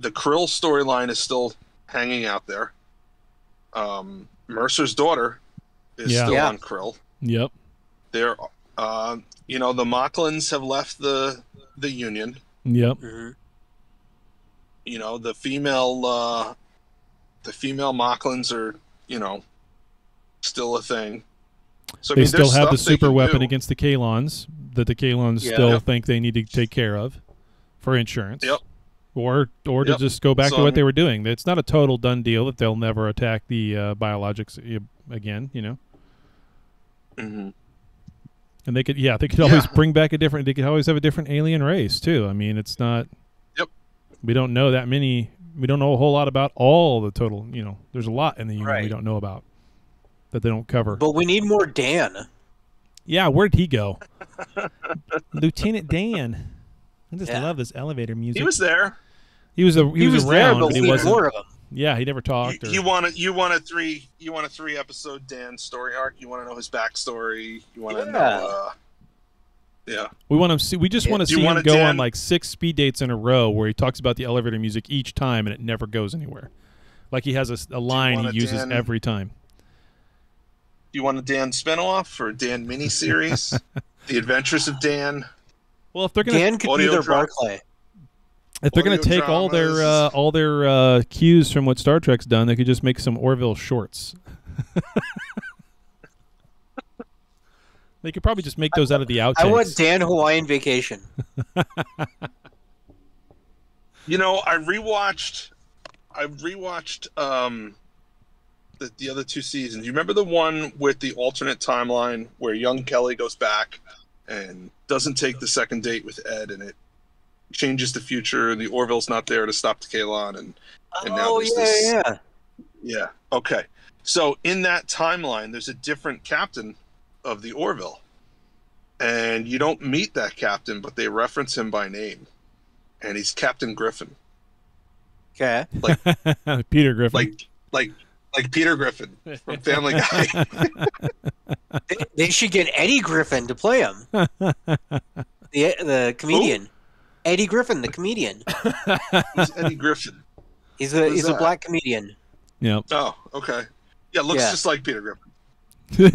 Krill storyline is still hanging out there. Mercer's daughter is still on Krill. Yep. They're the Mocklins have left the Union. Yep. The female Mocklins are, still a thing. So they still have the super weapon against the Kailans that the Kailans still think they need to take care of for insurance. Yep. or to just go back to what they were doing. It's not a total done deal that they'll never attack the biologics again, you know. Mm-hmm. And they could always bring back they could always have a different alien race too. I mean, it's not. Yep. We don't know that many. We don't know a whole lot about all the total. You know, there's a lot in the union we don't know about that they don't cover. But we need more Dan. Yeah, where'd he go? Lieutenant Dan. I just love this elevator music. He was there. He was around, there, but he wasn't. More of him. Yeah, he never talked. You want a 3-episode Dan story arc. You want to know his backstory. You want to know. Yeah. We want to see. We just want to see him go on like 6 speed dates in a row where he talks about the elevator music each time and it never goes anywhere. Like he has a line he uses every time. Do you want a Dan spinoff or a Dan miniseries? The Adventures of Dan. Well, if they're gonna Dan could be their Barclay. If they're going to take all their cues from what Star Trek's done, they could just make some Orville shorts. They could probably just make those out of the outtakes. I want Dan Hawaiian Vacation. You know, I rewatched the other 2 seasons. You remember the one with the alternate timeline where young Kelly goes back and doesn't take the second date with Ed, and it changes the future, and the Orville's not there to stop the Kailan, and now there's this. Yeah. Okay. So in that timeline, there's a different captain of the Orville, and you don't meet that captain, but they reference him by name, and he's Captain Griffin. Okay. Like Peter Griffin. Like Peter Griffin from Family Guy. They should get Eddie Griffin to play him. The comedian. Who? Eddie Griffin, the comedian. Who's Eddie Griffin? He's a black comedian. Yeah. Oh, okay. Yeah, looks just like Peter Griffin.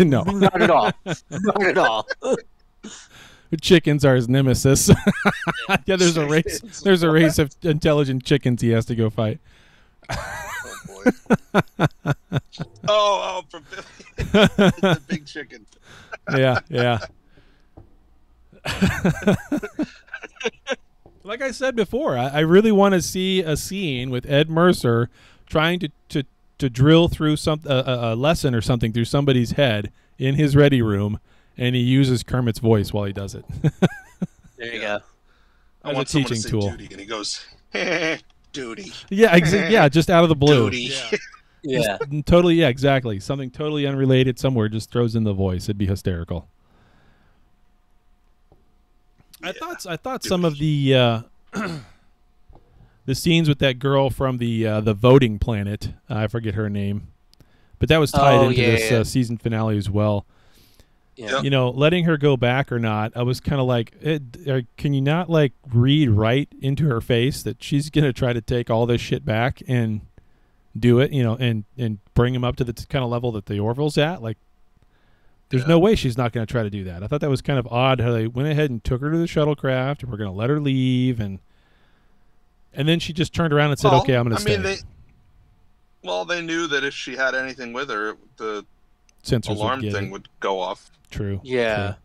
No. Not at all. Not at all. The chickens are his nemesis. Yeah, there's a race. There's a race of intelligent chickens he has to go fight. Oh boy. From the big chicken. Yeah. Like I said before, I really want to see a scene with Ed Mercer trying to drill through a lesson or something through somebody's head in his ready room, and he uses Kermit's voice while he does it. There you go. I want someone to say Duty, and he goes, Duty. Yeah, yeah, just out of the blue. Duty. Yeah. Totally, yeah, exactly. Something totally unrelated somewhere just throws in the voice. It'd be hysterical. I thought some of the scenes with that girl from the voting planet, I forget her name, but that was tied into this season finale as well. Yeah. You know, letting her go back or not, I was kind of like, can you not like read right into her face that she's gonna try to take all this shit back and do it, you know, and bring him up to the kind of level that the Orville's at, like. There's no way she's not going to try to do that. I thought that was kind of odd how they went ahead and took her to the shuttlecraft and we're going to let her leave. And then she just turned around and said, okay, I'm going to stay. They knew that if she had anything with her, the sensors alarm thing would go off. True. Yeah. True.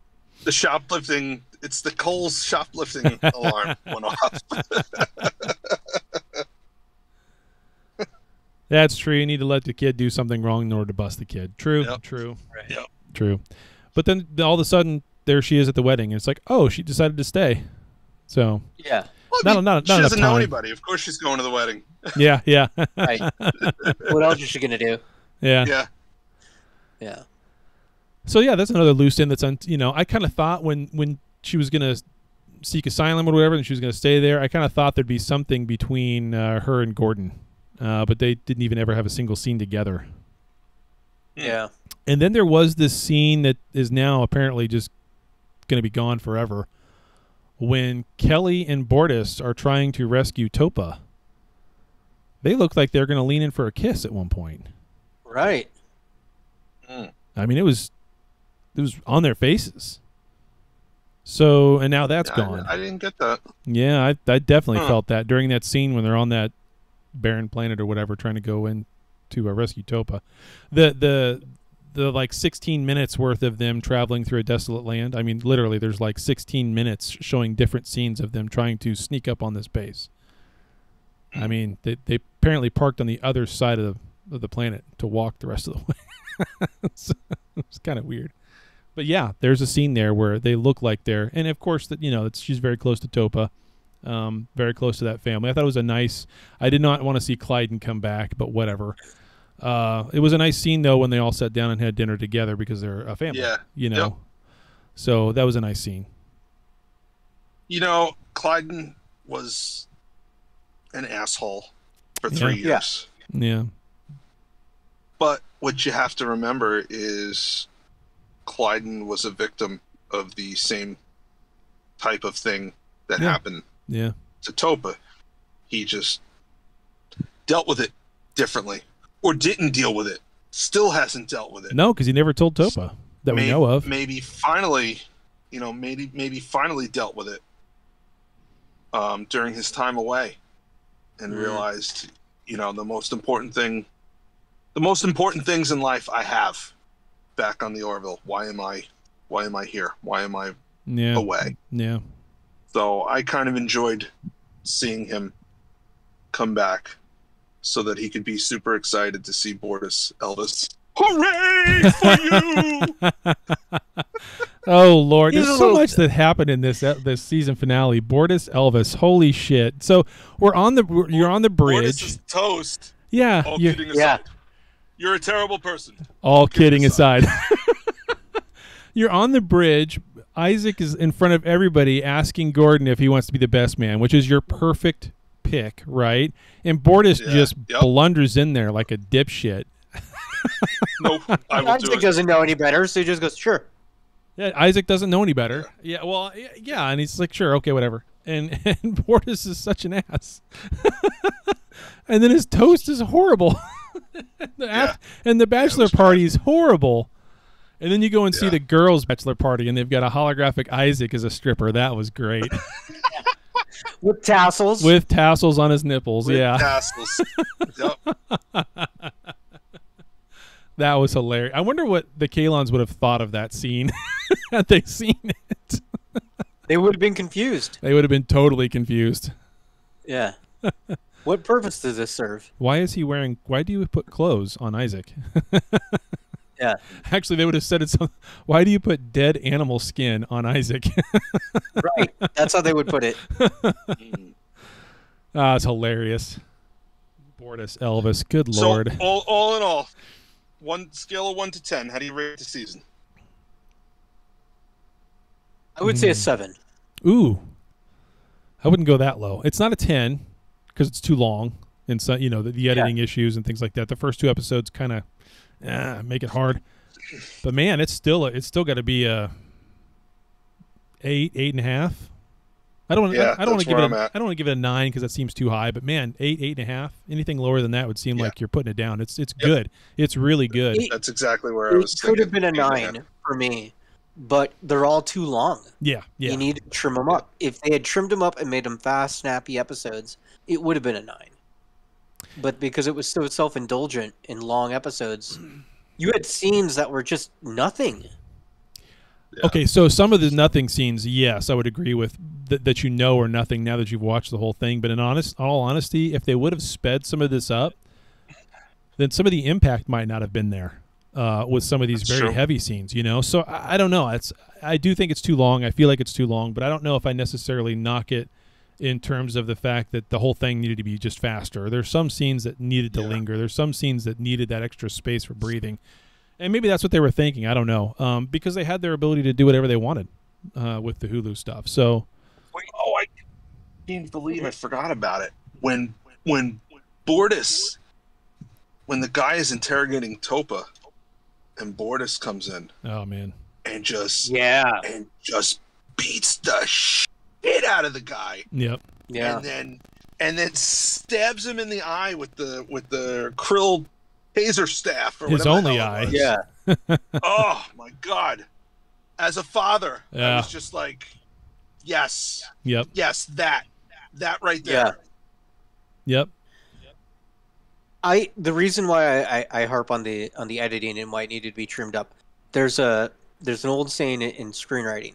The shoplifting, it's the Coles shoplifting alarm went off. That's true. You need to let the kid do something wrong in order to bust the kid. True. Yep. True. Right. Yep. True. But then all of a sudden, there she is at the wedding, and it's like, oh, she decided to stay. So yeah, well, she doesn't know anybody. Of course, she's going to the wedding. Yeah. Right. What else is she gonna do? Yeah. So yeah, that's another loose end. I kind of thought when she was gonna seek asylum or whatever, and she was gonna stay there, I kind of thought there'd be something between her and Gordon, but they didn't even ever have a single scene together. Yeah. And then there was this scene that is now apparently just going to be gone forever when Kelly and Bortus are trying to rescue Topa. They look like they're going to lean in for a kiss at one point. Right. I mean, it was on their faces. So, and now that's gone. I didn't get that. Yeah, I definitely felt that during that scene when they're on that barren planet or whatever trying to go in to rescue Topa. The like 16 minutes worth of them traveling through a desolate land. I mean, literally, there's like 16 minutes showing different scenes of them trying to sneak up on this base. I mean, they apparently parked on the other side of the planet to walk the rest of the way. So, it's kind of weird. But yeah, there's a scene there where they look like they're, and of course that she's very close to Topa, very close to that family. I thought it was a nice. I did not want to see Kailan come back, but whatever. It was a nice scene though when they all sat down and had dinner together because they're a family. Yeah, Yep. So that was a nice scene. Kailan was an asshole for 3 years. Yeah. But what you have to remember is Kailan was a victim of the same type of thing that happened to Topa. He just dealt with it differently, or didn't deal with it. Still hasn't dealt with it. No, because he never told Topa that we know of. Maybe finally, maybe finally dealt with it during his time away, and realized, the most important things in life I have back on the Orville. Why am I here? Why am I away? Yeah. So I kind of enjoyed seeing him come back so that he could be super excited to see Bortus Elvis. Hooray for you! Oh Lord, there's so much that happened in this season finale. Bortus Elvis, holy shit! So you're on the bridge. Bortus is toast. Yeah. All kidding aside. You're a terrible person. All kidding aside. You're on the bridge. Isaac is in front of everybody asking Gordon if he wants to be the best man, which is your perfect pick, right? And Bortus just blunders in there like a dipshit. Nope, I will Isaac doesn't know any better, so he just goes, sure. Yeah, Isaac doesn't know any better. Yeah, well, yeah, and he's like, sure, okay, whatever. And Bortus is such an ass. And then his toast is horrible. And the bachelor party is horrible. And then you go and see the girls' bachelor party, and they've got a holographic Isaac as a stripper. That was great. With tassels. With tassels on his nipples, tassels. Yep. That was hilarious. I wonder what the Kailans would have thought of that scene had they seen it. They would have been confused. They would have been totally confused. Yeah. What purpose does this serve? Why do you put clothes on Isaac? Yeah. Actually, they would have said it so. Why do you put dead animal skin on Isaac? Right. That's how they would put it. It's hilarious. Bortus Elvis. Good Lord. So, all in all, scale of 1 to 10, how do you rate the season? I would say a 7. Ooh. I wouldn't go that low. It's not a 10 because it's too long. And so, the editing issues and things like that. The first 2 episodes kind of make it hard. But man, it's still got to be a 8.5. I don't want to give it a 9 because that seems too high. But man, 8.5. Anything lower than that would seem like you're putting it down. It's good. It's really good. That's exactly where I was thinking. It could have been a 9 for me, but they're all too long. Yeah. You need to trim them up. If they had trimmed them up and made them fast, snappy episodes, it would have been a 9. But because it was so self-indulgent in long episodes, you had scenes that were just nothing. Yeah. Okay, so some of the nothing scenes, yes, I would agree with that are nothing now that you've watched the whole thing. But in all honesty, if they would have sped some of this up, then some of the impact might not have been there with some of these very heavy scenes, So I don't know. I do think it's too long. I feel like it's too long, but I don't know if I necessarily knock it in terms of the fact that the whole thing needed to be just faster. There's some scenes that needed to linger. There's some scenes that needed that extra space for breathing. And maybe that's what they were thinking. I don't know. Because they had their ability to do whatever they wanted with the Hulu stuff. So, I can't believe I forgot about it. When Bortus, when the guy is interrogating Topa, and Bortus comes in. Oh man. And just beats the shit out of the guy. Yep. Yeah. And then stabs him in the eye with the krill taser staff or his only eye. Yeah. Oh my God. As a father, I was just like, yes. Yep. Yes, that right there. Yeah. Yep. The reason why I harp on the editing and why it needed to be trimmed up, there's an old saying in screenwriting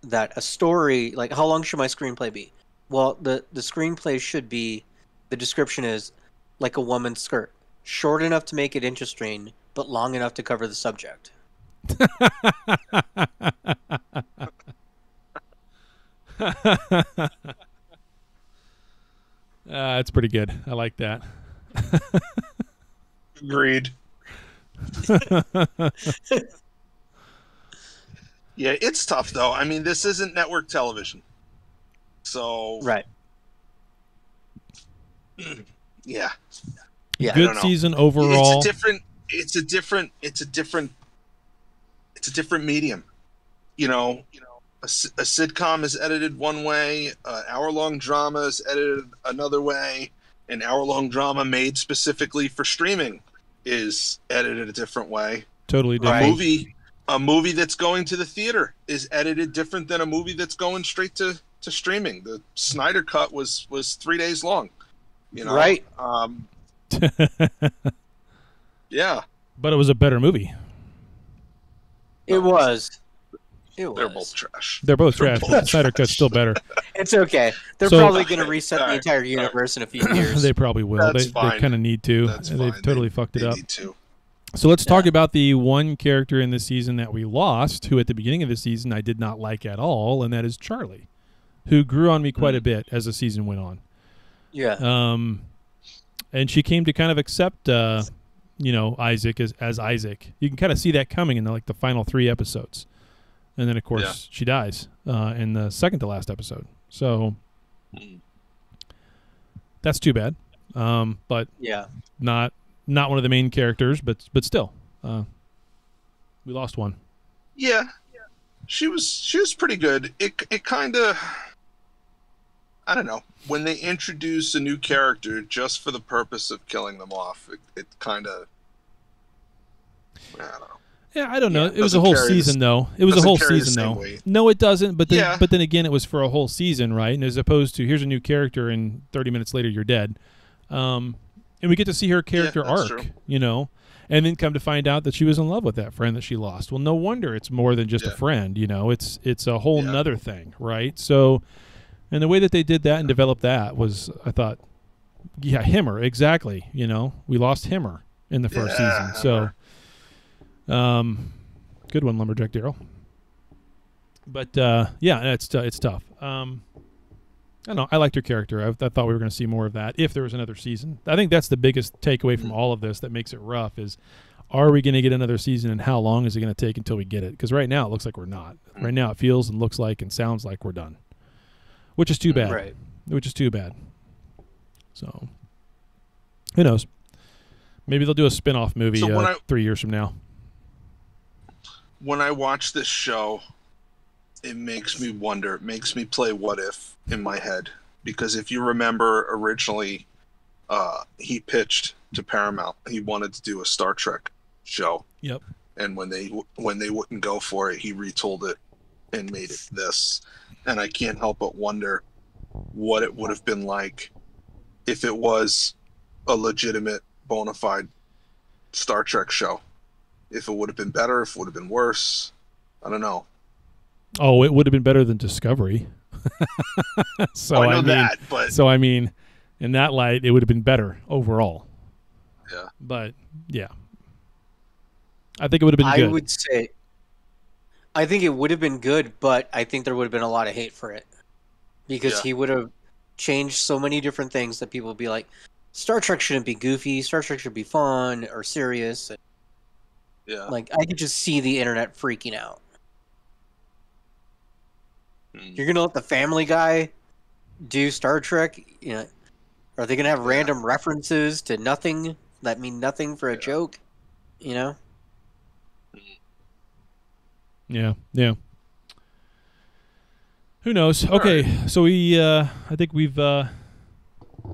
that a story, like, how long should my screenplay be? Well, the screenplay should be The description is like a woman's skirt, short enough to make it interesting, but long enough to cover the subject. It's pretty good. I like that. Agreed. Yeah, it's tough though. I mean, this isn't network television, so Right. Yeah. Good season overall. It's a different medium. You know, a sitcom is edited one way, an hour-long drama is edited another way, an hour-long drama made specifically for streaming is edited a different way. Totally different. A movie that's going to the theater is edited different than a movie that's going straight to streaming. The Snyder Cut was 3 days long. You know? Right. Yeah. But it was a better movie. It was. They're both trash. They're both trash, but the Snyder Cut's still better. It's okay. They're probably going to reset the entire universe in a few years. They probably will. That's They fine. kind of need to. That's They've fine. totally fucked it They up. need to. So let's talk about the one character in this season that we lost, who at the beginning of the season I did not like at all, and that is Charlie, who grew on me quite a bit as the season went on. Yeah. And she came to kind of accept, Isaac as Isaac. You can kind of see that coming in the final 3 episodes, and then of course she dies in the second to last episode. So that's too bad. But yeah. Not one of the main characters, but still, we lost one. Yeah, she was pretty good. It kind of, I don't know, when they introduce a new character just for the purpose of killing them off, it kind of, I don't know. Yeah, I don't know. Yeah, it was a whole season, though. It was a whole season, though. No, it doesn't. But then again, it was for a whole season, right? And as opposed to here's a new character, and 30 minutes later you're dead. And we get to see her character arc, true. And then come to find out that she was in love with that friend that she lost. Well, no wonder it's more than just a friend, It's a whole nother thing, right? So, and the way that they did that and developed that was, I thought, Himmer, exactly. We lost Himmer in the first season. So, good one, Lumberjack Daryl. But, it's tough. I don't know. I liked her character. I thought we were going to see more of that if there was another season. I think that's the biggest takeaway from all of this that makes it rough is, are we going to get another season, and how long is it going to take until we get it? Because right now it looks like we're not. Right now it feels and looks like and sounds like we're done, which is too bad. Right. Which is too bad. So, who knows? Maybe they'll do a spin-off movie 3 years from now. When I watch this show, it makes me wonder. It makes me play what if in my head, because if you remember originally, he pitched to Paramount. He wanted to do a Star Trek show. Yep. And when they wouldn't go for it, he retooled it and made it this. And I can't help but wonder what it would have been like if it was a legitimate, bona fide Star Trek show. If it would have been better, if it would have been worse. I don't know. Oh, it would have been better than Discovery. So I know that, but so I mean, in that light, it would have been better overall. Yeah. But yeah, I think it would have been good. I would say, I think it would have been good, but I think there would have been a lot of hate for it because he would have changed so many different things that people would be like, Star Trek shouldn't be goofy. Star Trek should be fun or serious. Yeah. Like, I could just see the internet freaking out. You're gonna let the Family Guy do Star Trek? Are they gonna have random references to nothing that mean nothing for a joke? Yeah. Who knows? Okay, so we, I think we've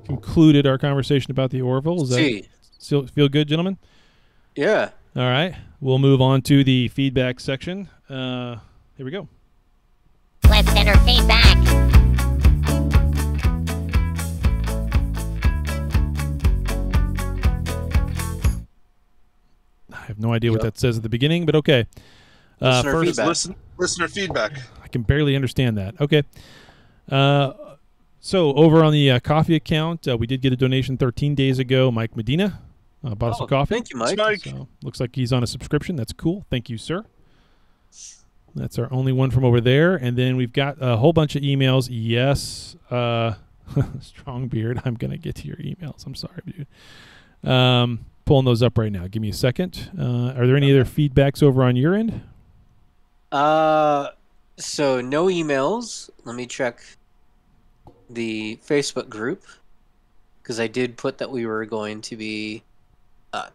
concluded our conversation about the Orville. Does that still feel good, gentlemen? Yeah. All right, we'll move on to the feedback section. Here we go. Listener feedback. I have no idea what that says at the beginning, but okay. Listener feedback. I can barely understand that. Okay. So over on the coffee account, we did get a donation 13 days ago. Mike Medina bought us some coffee. Thank you, Mike. So looks like he's on a subscription. That's cool. Thank you, sir. That's our only one from over there. And then we've got a whole bunch of emails. Yes. Strong Beard. I'm going to get to your emails. I'm sorry, dude. Pulling those up right now. Give me a second. Are there any other feedbacks over on your end? So no emails. Let me check the Facebook group, because I did put that we were going to be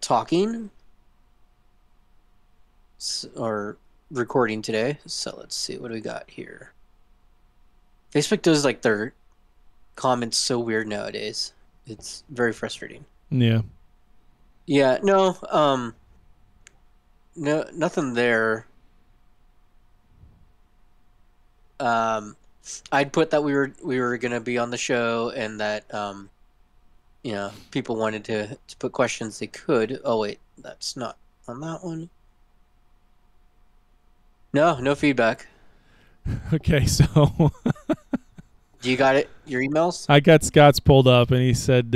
talking or recording today. So let's see, what do we got here? Facebook does like their comments so weird nowadays. It's very frustrating. Yeah. Yeah, no, nothing there. I'd put that we were gonna be on the show, and that you know, people wanted to put questions they could. Oh wait, that's not on that one. No feedback. Okay, so You got it? Your emails? I got Scott's pulled up, and he said,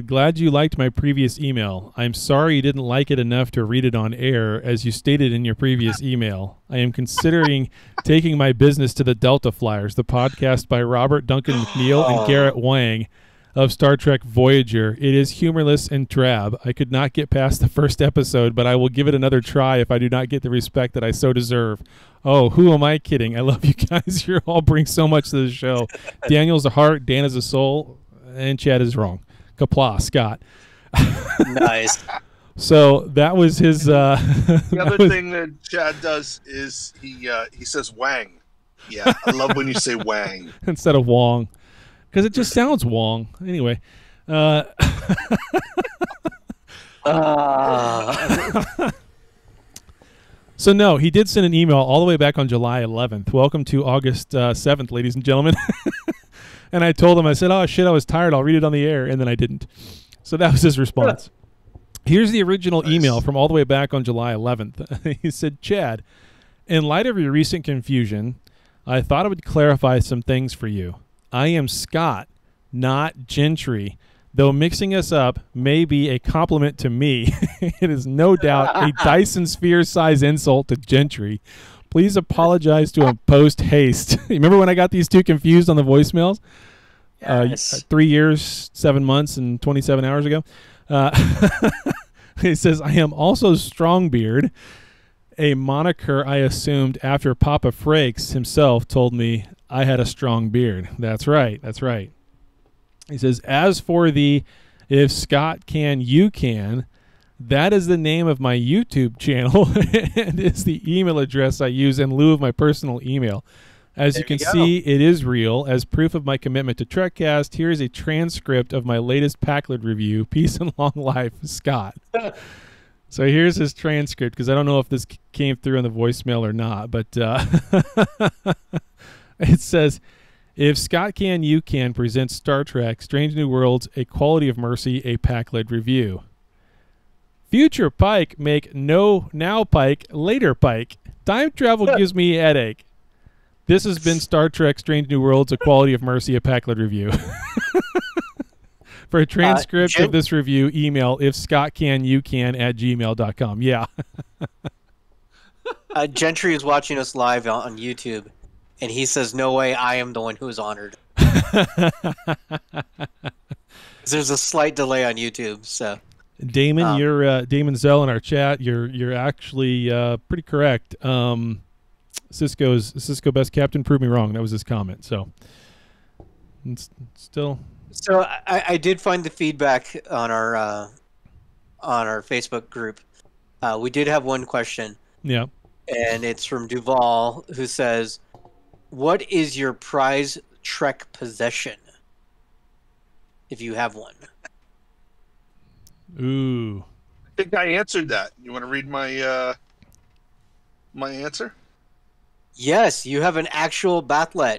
glad you liked my previous email. I'm sorry you didn't like it enough to read it on air, as you stated in your previous email. I am considering taking my business to the Delta Flyers, the podcast by Robert Duncan McNeil and Garrett Wang of Star Trek Voyager. It is humorless and drab. I could not get past the first episode, but I will give it another try if I do not get the respect that I so deserve. Oh, who am I kidding? I love you guys. You all bring so much to the show. Daniel's a heart, Dan is a soul, and Chad is wrong. Kapla, Scott. Nice. So that was his... the other thing that Chad does is he says Wang. Yeah, I love when you say Wang. Instead of Wong. Because it just sounds Wong. Anyway. So, no, he did send an email all the way back on July 11th. Welcome to August 7th, ladies and gentlemen. And I told him, I said, oh, shit, I was tired. I'll read it on the air. And then I didn't. So that was his response. Here's the original email from all the way back on July 11th. He said, Chad, in light of your recent confusion, I thought I would clarify some things for you. I am Scott, not Gentry. Though mixing us up may be a compliment to me, it is no doubt a Dyson sphere size insult to Gentry. Please apologize to him post haste. You remember when I got these two confused on the voicemails? Yes. 3 years, 7 months, and 27 hours ago. He says, I am also Strongbeard, a moniker I assumed after Papa Frakes himself told me I had a strong beard. That's right. That's right. He says, as for the if Scott can, you can, that is the name of my YouTube channel and is the email address I use in lieu of my personal email. As you can see, it is real. As proof of my commitment to Trekcast, here is a transcript of my latest Packlet review. Peace and long life, Scott. So here's his transcript, because I don't know if this came through on the voicemail or not, but it says, if Scott Can, You Can presents Star Trek, Strange New Worlds, A Quality of Mercy, a Packlet review. Future Pike make no now Pike, later Pike. Time travel gives me a headache. This has been Star Trek, Strange New Worlds, A Quality of Mercy, a Packlet review. For a transcript of this review, email if Scott Can, You Can at gmail.com. Yeah. Gentry is watching us live on YouTube. And he says, no way, I am the one who is honored. There's a slight delay on YouTube, so. Damon, you're Damon Zell in our chat. You're actually pretty correct. Cisco best captain proved me wrong. That was his comment. So it's still. So I did find the feedback on our Facebook group. We did have one question. Yeah. And it's from Duval, who says, what is your prize Trek possession, if you have one? Ooh. I think I answered that. You want to read my my answer? Yes, you have an actual Bathlet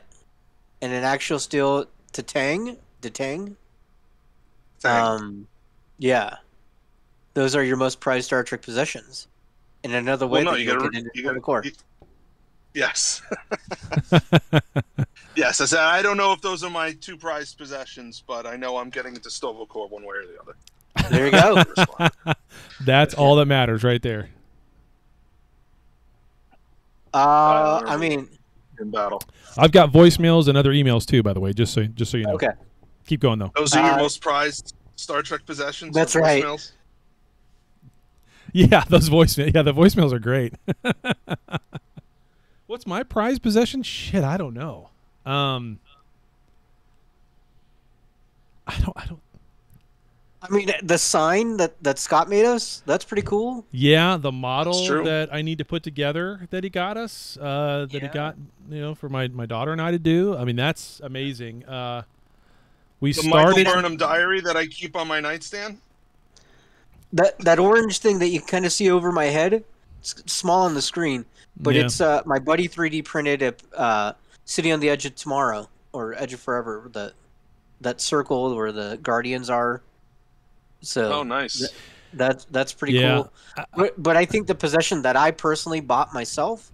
and an actual steel Tang. Yeah. Those are your most prized Star Trek possessions. And another way that you get into the core. Yes. Yes, I said I don't know if those are my two prized possessions, but I know I'm getting into Stovall one way or the other. There you go. That's all that matters right there. I mean, in battle. I've got voicemails and other emails too, by the way, just so you know. okay. Keep going though. Those are your most prized Star Trek possessions? That's right. Voicemails? Yeah, those voicemails. Yeah, the voicemails are great. What's my prized possession? Shit, I don't know. I don't. I mean, the sign that Scott made us, that's pretty cool. Yeah, the model that I need to put together that he got us, he got, for my daughter and I to do. I mean, that's amazing. We started Michael Burnham diary that I keep on my nightstand. That orange thing that you kind of see over my head, it's small on the screen, but it's my buddy 3D printed it, City on the Edge of Tomorrow or Edge of Forever. That circle where the Guardians are. So nice. That's pretty cool. But I think the possession that I personally bought myself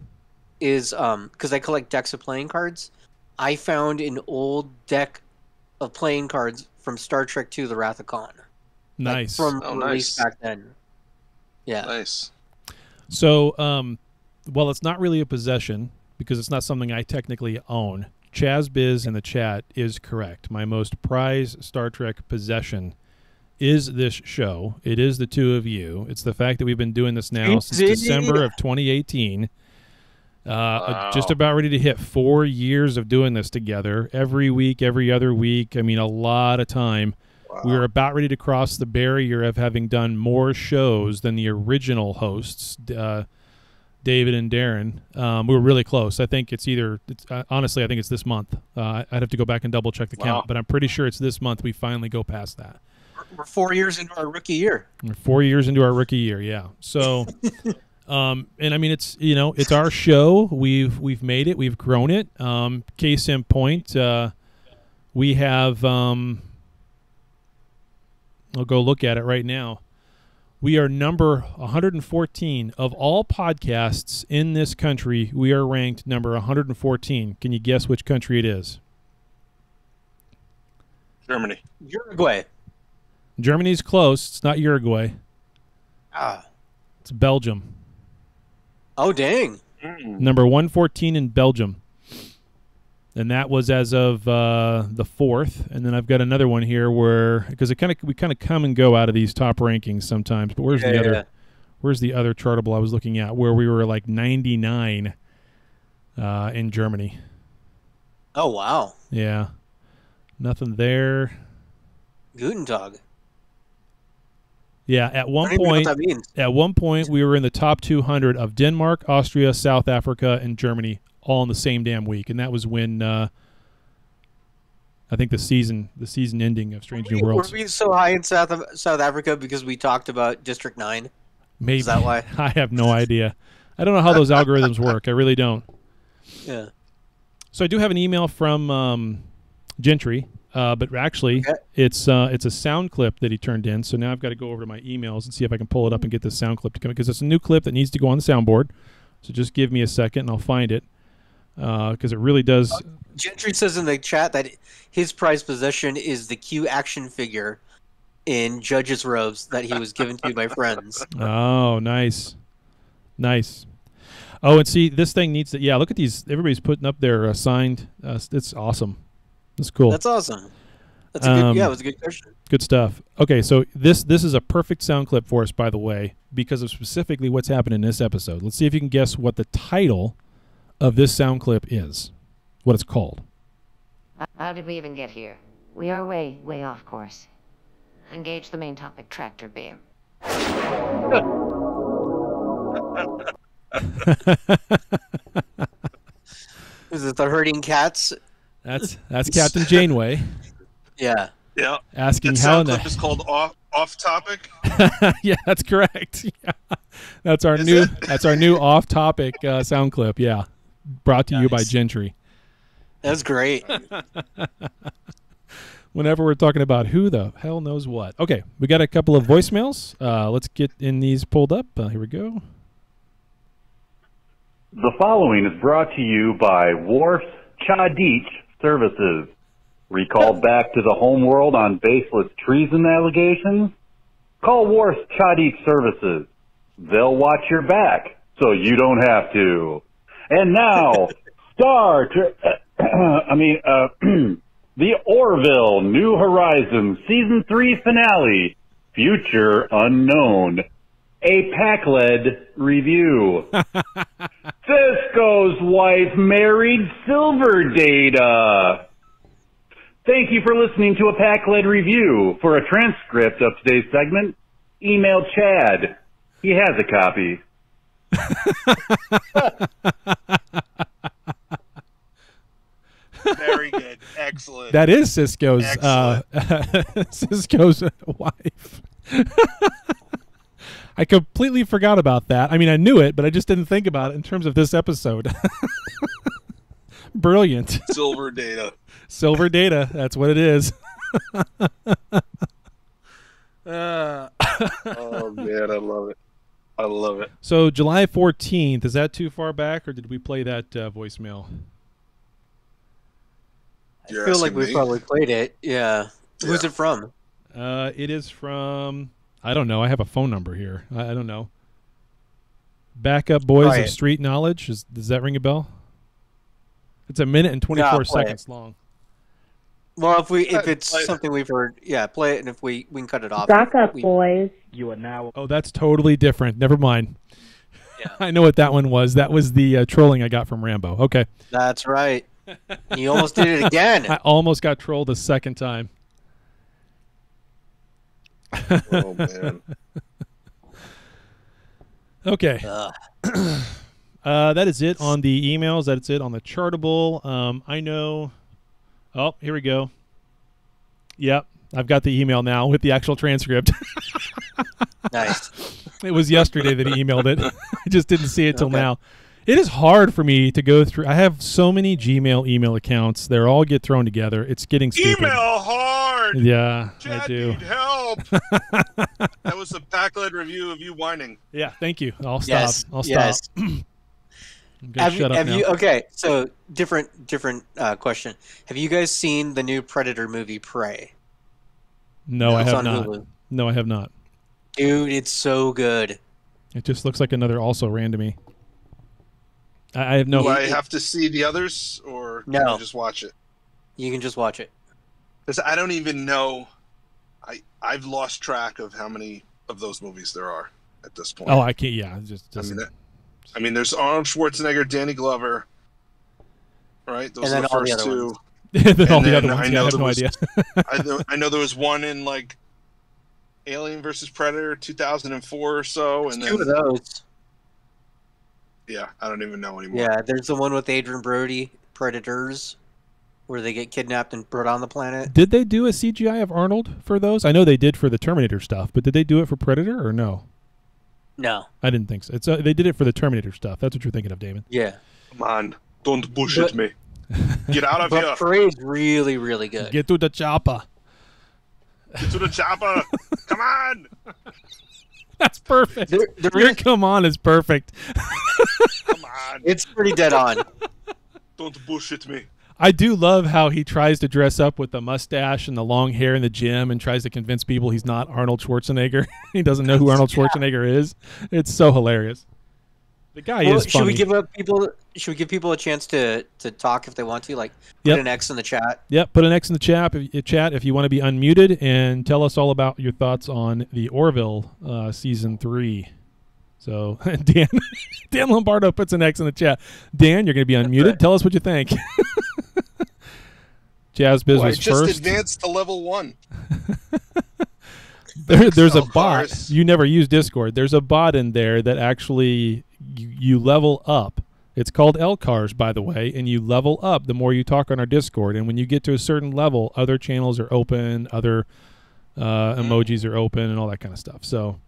is because I collect decks of playing cards. I found an old deck of playing cards from Star Trek II: The Wrath of Khan. Nice. From release back then. Yeah. Nice. So, well, it's not really a possession because it's not something I technically own. ChazBiz in the chat is correct. My most prized Star Trek possession is this show. It is the two of you. It's the fact that we've been doing this now since December of 2018. Wow. Just about ready to hit 4 years of doing this together. Every week, every other week. I mean, a lot of time. Wow. We are about ready to cross the barrier of having done more shows than the original hosts, David and Darren. We were really close. I think it's honestly, I think it's this month. I'd have to go back and double check the count, but I'm pretty sure it's this month we finally go past that. We're 4 years into our rookie year. We're 4 years into our rookie year, yeah. So, and I mean, it's our show. We've made it. We've grown it. Case in point, we have. I'll go look at it right now. We are number 114 of all podcasts in this country. We are ranked number 114. Can you guess which country it is? Germany. Uruguay. Germany's close. It's not Uruguay. It's Belgium. Oh, dang. Number 114 in Belgium. And that was as of the 4th. And then I've got another one here where, because we kind of come and go out of these top rankings sometimes. But where's the other chartable I was looking at where we were like 99 in Germany? Oh, wow. Yeah. Nothing there. Guten Tag. Yeah, at one point, know what that means. At one point, we were in the top 200 of Denmark, Austria, South Africa, and Germany, all in the same damn week, and that was when I think the season ending of Strange New Worlds. Were we so high in South Africa because we talked about District 9? Maybe. Is that why? I have no idea. I don't know how those algorithms work. I really don't. Yeah. So I do have an email from Gentry. But actually, it's a sound clip that he turned in. So now I've got to go over to my emails and see if I can pull it up and get this sound clip to come in, because it's a new clip that needs to go on the soundboard. So just give me a second and I'll find it, because it really does. Gentry says in the chat that his prized possession is the Q action figure in Judge's robes that he was given to by friends. Oh, nice. Nice. Oh, and see, this thing needs to, look at these. Everybody's putting up their signed. It's awesome. That's cool. That's awesome. That's a good. Yeah, it was a good question. Good stuff. Okay, so this is a perfect sound clip for us, by the way, because of specifically what's happened in this episode. Let's see if you can guess what the title of this sound clip is, what it's called. How did we even get here? We are way, way off course. Engage the main topic tractor beam. Is it the herding cats? That's Captain Janeway. Yeah. Yeah. Asking that how in sound clip is called off topic. Yeah, that's correct. Yeah. That's our new off topic sound clip. Yeah. Brought to you by Gentry. That's great. Whenever we're talking about who the hell knows what. Okay, we got a couple of voicemails. Let's get in these pulled up. Here we go. The following is brought to you by Worf's Chadich Services. Recalled back to the homeworld on baseless treason allegations? Call Worf's Chadich Services. They'll watch your back, so you don't have to. And now, the Orville New Horizons Season 3 finale, Future Unknown. A pack-led review. Cisco's wife married Silver Data. Thank you for listening to a pack-led review. For a transcript of today's segment, email Chad. He has a copy. Very good. Excellent. That is Cisco's Cisco's wife. I completely forgot about that. I mean, I knew it, but I just didn't think about it in terms of this episode. Brilliant. Silver Data. Silver Data. That's what it is. Oh, man, I love it. I love it. So July 14th, is that too far back, or did we play that voicemail? I feel like we probably played it. Yeah. Who's it from? It is from... I don't know. I have a phone number here. I don't know. Backup Boys of Street Knowledge. Does that ring a bell? It's 1 minute and 24 seconds long. Well, if it's something we've heard, play it, and if we can cut it off. Backup Boys. You are now. Oh, that's totally different. Never mind. Yeah. I know what that one was. That was the trolling I got from Rambo. Okay. That's right. You almost did it again. I almost got trolled a second time. Oh, man. Okay. That is it on the emails. That's it on the Chartable. I know. Oh, here we go. Yep. I've got the email now with the actual transcript. Nice. It was yesterday that he emailed it. I just didn't see it till now. It is hard for me to go through. I have so many Gmail email accounts. They all get thrown together. It's getting stupid. Email hard. Yeah, Chad, I do. Need help. That was a pack-led review of you whining. Yeah, thank you. I'll stop. Yes, I'll stop. yes. I'm gonna shut up now. Okay, so different question. Have you guys seen the new Predator movie, Prey? No, I have not. Hulu. No, I have not. Dude, it's so good. It just looks like another Also Ran to me. I have no. Do I have to see the others, or can I just watch it? You can just watch it. Because I don't even know. I've lost track of how many of those movies there are at this point. Oh, I can't. Yeah, it just doesn't. I mean, there's Arnold Schwarzenegger, Danny Glover, right? Those are the first two. Then all the other ones. I have no idea. I know there was one in like Alien versus Predator 2004 or so, and then two of those. Yeah, I don't even know anymore. Yeah, there's the one with Adrian Brody, Predators, where they get kidnapped and put on the planet. Did they do a CGI of Arnold for those? I know they did for the Terminator stuff, but did they do it for Predator or no? No. I didn't think so. It's they did it for the Terminator stuff. That's what you're thinking of, Damon. Yeah. Come on. Don't bullshit me. Get out of here. But Prey's really, really good. Get to the chopper. Get to the chopper. Come on. That's perfect. Your come on is perfect. Come on. It's pretty dead on. Don't bullshit me. I do love how he tries to dress up with the mustache and the long hair in the gym and tries to convince people he's not Arnold Schwarzenegger. He doesn't know who Arnold Schwarzenegger is. It's so hilarious. The guy is funny. Should we give people a chance to talk if they want to? Like, put an X in the chat. Yep, put an X in the chat if you want to be unmuted, and tell us all about your thoughts on the Orville Season 3. So, Dan Lombardo puts an X in the chat. Dan, you're going to be unmuted. Right. Tell us what you think. Jazz Biz was just first. Advanced to level 1. There's a bot. You never use Discord. There's a bot in there that actually you level up. It's called Elcars, by the way, and you level up the more you talk on our Discord. And when you get to a certain level, other channels are open, other emojis are open, and all that kind of stuff. So,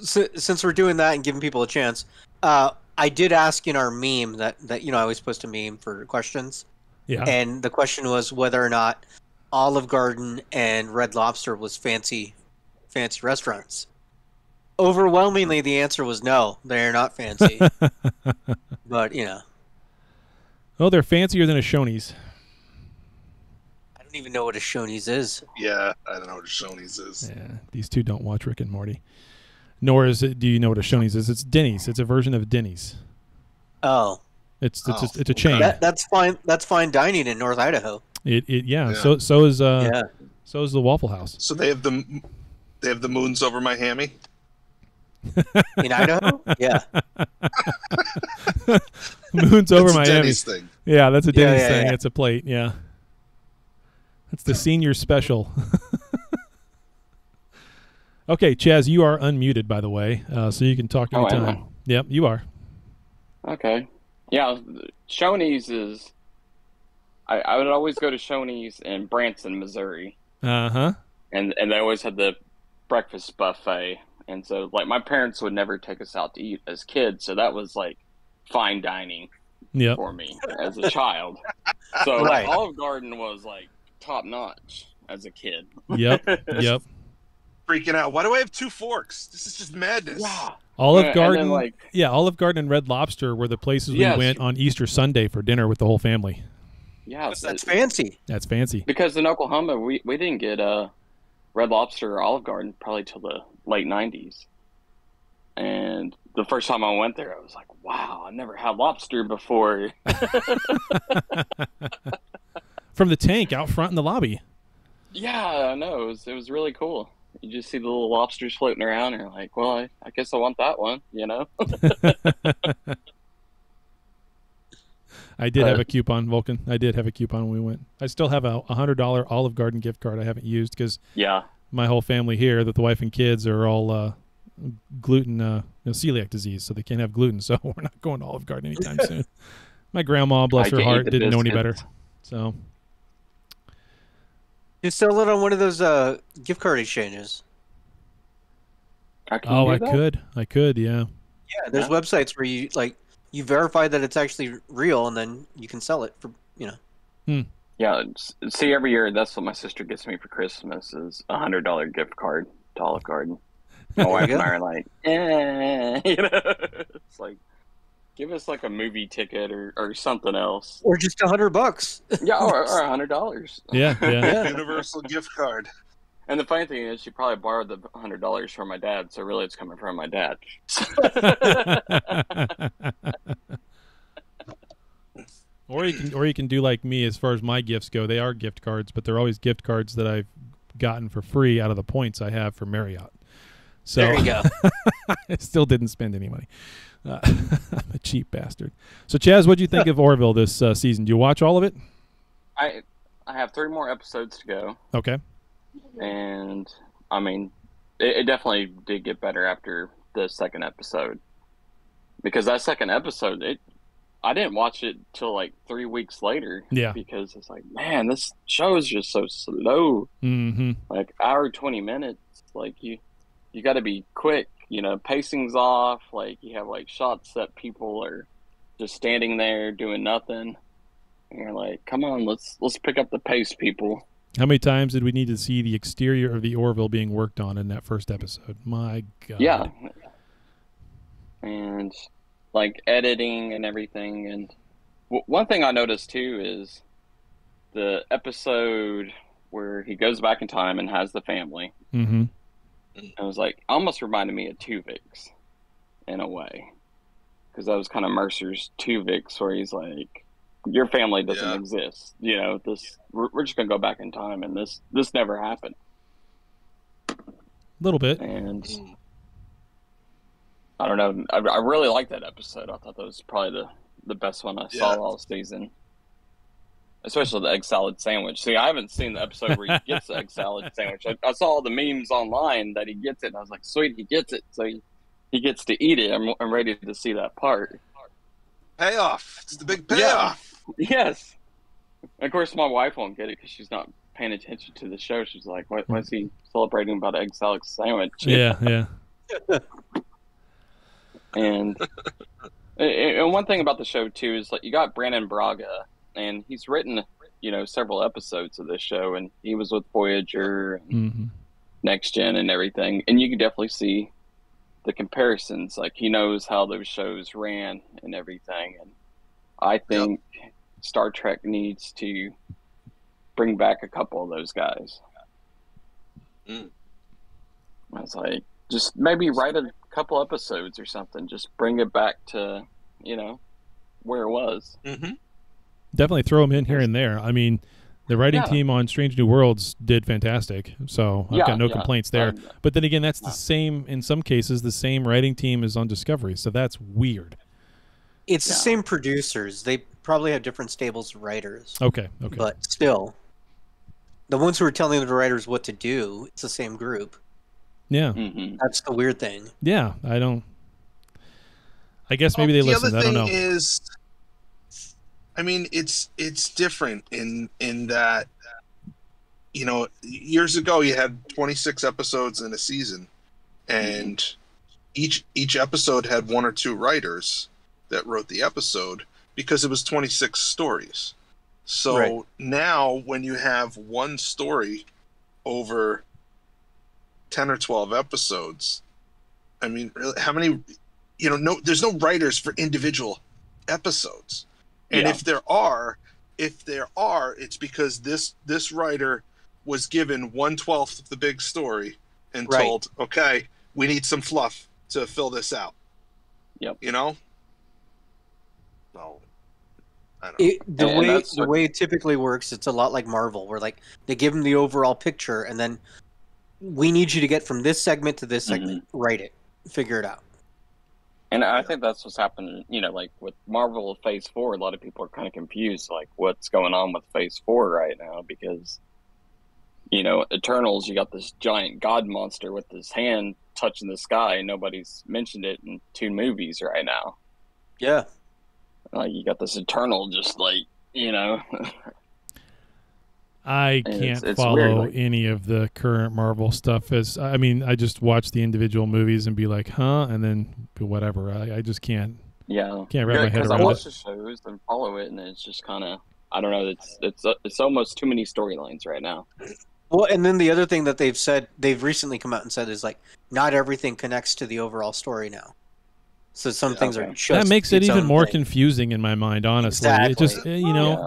since we're doing that and giving people a chance, I did ask in our meme that I always post a meme for questions. Yeah. And the question was whether or not Olive Garden and Red Lobster was fancy restaurants. Overwhelmingly, the answer was no. They're not fancy. But, you know. Oh, they're fancier than a Shoney's. I don't even know what a Shoney's is. Yeah, I don't know what a Shoney's is. Yeah, these two don't watch Rick and Morty. Nor do you know what a Shoney's is. It's Denny's. It's a version of Denny's. Oh. It's a chain. That's fine. That's fine dining in North Idaho. Yeah. So is the Waffle House. So they have the moons over my hammy. In Idaho? Yeah. Moons over Miami. Denny's thing. Yeah, that's a Denny's thing. Yeah. It's a plate. Yeah. That's the senior special. Okay, Chaz, you are unmuted, by the way, so you can talk anytime. Yep, you are. Okay. Yeah, Shoney's is... I would always go to Shoney's in Branson, Missouri. Uh-huh. And they always had the breakfast buffet. And so, like, my parents would never take us out to eat as kids, so that was, like, fine dining for me as a child. So like, Olive Garden was, like, top-notch as a kid. Yep. Freaking out. Why do I have 2 forks? This is just madness. Yeah. Olive Garden, Olive Garden and Red Lobster were the places we went on Easter Sunday for dinner with the whole family. Yeah, that's fancy. That's fancy. Because in Oklahoma, we didn't get Red Lobster or Olive Garden probably till the late 90s. And the first time I went there, I was like, wow, I never had lobster before. From the tank out front in the lobby. Yeah, I know. It was really cool. You just see the little lobsters floating around, and you're like, well, I guess I want that one, you know? I did have a coupon, Vulcan. I did have a coupon when we went. I still have a $100 Olive Garden gift card I haven't used because my whole family here, the wife and kids, are all gluten, celiac disease, so they can't have gluten. So we're not going to Olive Garden anytime soon. My grandma, bless her heart, didn't know any better. So you sell it on one of those gift card exchanges. I could, yeah. Yeah, there's websites where you verify that it's actually real, and then you can sell it for, you know. Yeah, see, every year that's what my sister gets me for Christmas is a $100 gift card to Olive Garden. My wife and I are like, you know, it's like, give us like a movie ticket or something else, or just $100. Yeah, or $100. Yeah. Universal gift card. And the funny thing is, she probably borrowed the $100 from my dad, so really it's coming from my dad. Or you can do like me as far as my gifts go. They are gift cards, but they're always gift cards that I've gotten for free out of the points I have for Marriott. So there you go. I still didn't spend any money. I'm a cheap bastard. So Chaz, what do you think of Orville this season? Do you watch all of it? I have 3 more episodes to go. Okay. And I mean, it definitely did get better after the second episode, because that second episode, I didn't watch it till like 3 weeks later. Yeah. Because it's like, man, this show is just so slow. Mm-hmm. Like hour 20 minutes. Like you got to be quick. You know, pacing's off. Like you have like shots that people are just standing there doing nothing. And you're like, come on, let's pick up the pace, people. How many times did we need to see the exterior of the Orville being worked on in that first episode? My God. Yeah. And like editing and everything. And one thing I noticed too is the episode where he goes back in time and has the family. Mm-hmm. It was like, almost reminded me of Tuvix in a way. Because that was kind of Mercer's Tuvix, where he's like, your family doesn't exist. You know, we're just gonna go back in time, and this never happened. A little bit. And I don't know. I really liked that episode. I thought that was probably the best one I saw all season. Especially the egg salad sandwich. See, I haven't seen the episode where he gets the egg salad sandwich. I saw all the memes online that he gets it, and I was like, sweet, he gets it. So he gets to eat it. I'm ready to see that part. Payoff. It's the big payoff. Yes. And of course, my wife won't get it because she's not paying attention to the show. She's like, why is he celebrating about an egg salad sandwich? Yeah. And one thing about the show, too, is like you got Brandon Braga, and he's written, you know, several episodes of this show, and he was with Voyager and Next Gen and everything. And you can definitely see the comparisons. Like, he knows how those shows ran and everything. And I think Star Trek needs to bring back a couple of those guys. I was like, just maybe write a couple episodes or something. Just bring it back to, where it was. Definitely throw them in here and there. I mean, the writing team on Strange New Worlds did fantastic, so I've got no complaints there. But then again, that's the same, in some cases, the same writing team is on Discovery, so that's weird. It's the same producers. They probably have different stables of writers. Okay. But still, the ones who are telling the writers what to do, it's the same group. Yeah. That's the weird thing. Yeah, I guess maybe they listened. I don't know. The other thing is, I mean, it's different in that, years ago you had 26 episodes in a season, and each episode had one or two writers that wrote the episode because it was 26 stories. So now when you have one story over 10 or 12 episodes, I mean, really, how many, there's no writers for individual episodes. And if there are, it's because this writer was given 1/12 of the big story and told, okay, we need some fluff to fill this out. Yep. So, I don't know. The way it typically works, it's a lot like Marvel, where like they give them the overall picture, and then we need you to get from this segment to this segment. Write it, figure it out. And I think that's what's happening, like with Marvel Phase 4, a lot of people are kind of confused, like what's going on with Phase 4 right now, because, Eternals, you got this giant god monster with his hand touching the sky, and nobody's mentioned it in 2 movies right now. Yeah. Like, you got this Eternal just like, I can't follow weird, any of the current Marvel stuff. I just watch the individual movies and be like, huh, and then whatever. I just can't. Yeah, can't wrap my head around I watch it. the shows and follow it, and it's just kind of, I don't know. It's almost too many storylines right now. Well, and then the other thing that they've recently come out and said is like, not everything connects to the overall story now. So some things are just that makes it even more thing. confusing in my mind, honestly. Exactly. It just,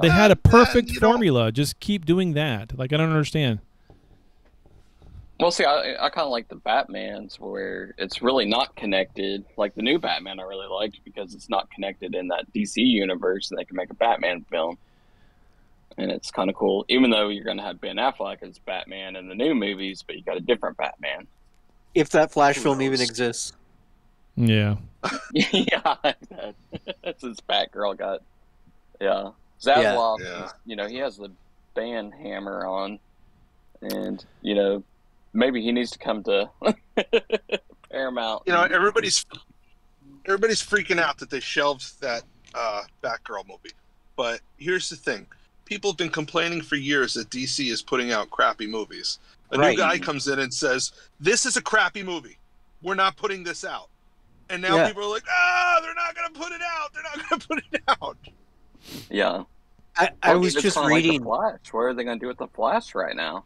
they had a perfect formula. Just keep doing that. Like, I don't understand. Well, see, I kind of like the Batmans where it's really not connected. Like the new Batman I really liked because it's not connected in that DC universe, and they can make a Batman film. And it's kind of cool, even though you're going to have Ben Affleck as Batman in the new movies, but you got a different Batman. If that Flash film even exists. Yeah. Yeah, that's his Batgirl got. Yeah, Zaslav. Yeah. He has the band hammer on, and maybe he needs to come to Paramount. Everybody's freaking out that they shelved that Batgirl movie, but here's the thing: people have been complaining for years that DC is putting out crappy movies. A new guy comes in and says, "This is a crappy movie. We're not putting this out." And now people are like, they're not going to put it out. They're not going to put it out. Yeah. I was just reading. Like the Flash. What are they going to do with the Flash right now?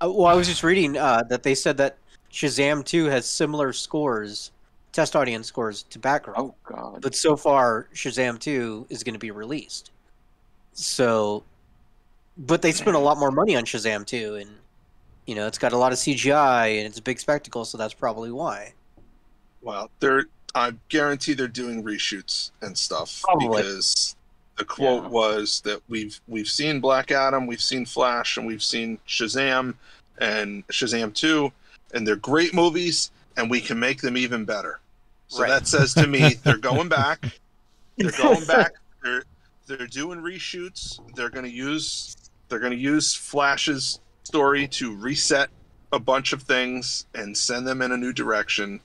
I was just reading that they said that Shazam 2 has similar scores, test audience scores, to Batgirl. Oh, God. But so far, Shazam 2 is going to be released. So, but they spent a lot more money on Shazam 2, and, it's got a lot of CGI, and it's a big spectacle, so that's probably why. Well, I guarantee they're doing reshoots and stuff. Probably. Because the quote was that we've seen Black Adam, we've seen Flash, and we've seen Shazam and Shazam 2, and they're great movies, and we can make them even better. So that says to me they're going back. They're going back. They're doing reshoots. They're going to use Flash's story to reset a bunch of things and send them in a new direction.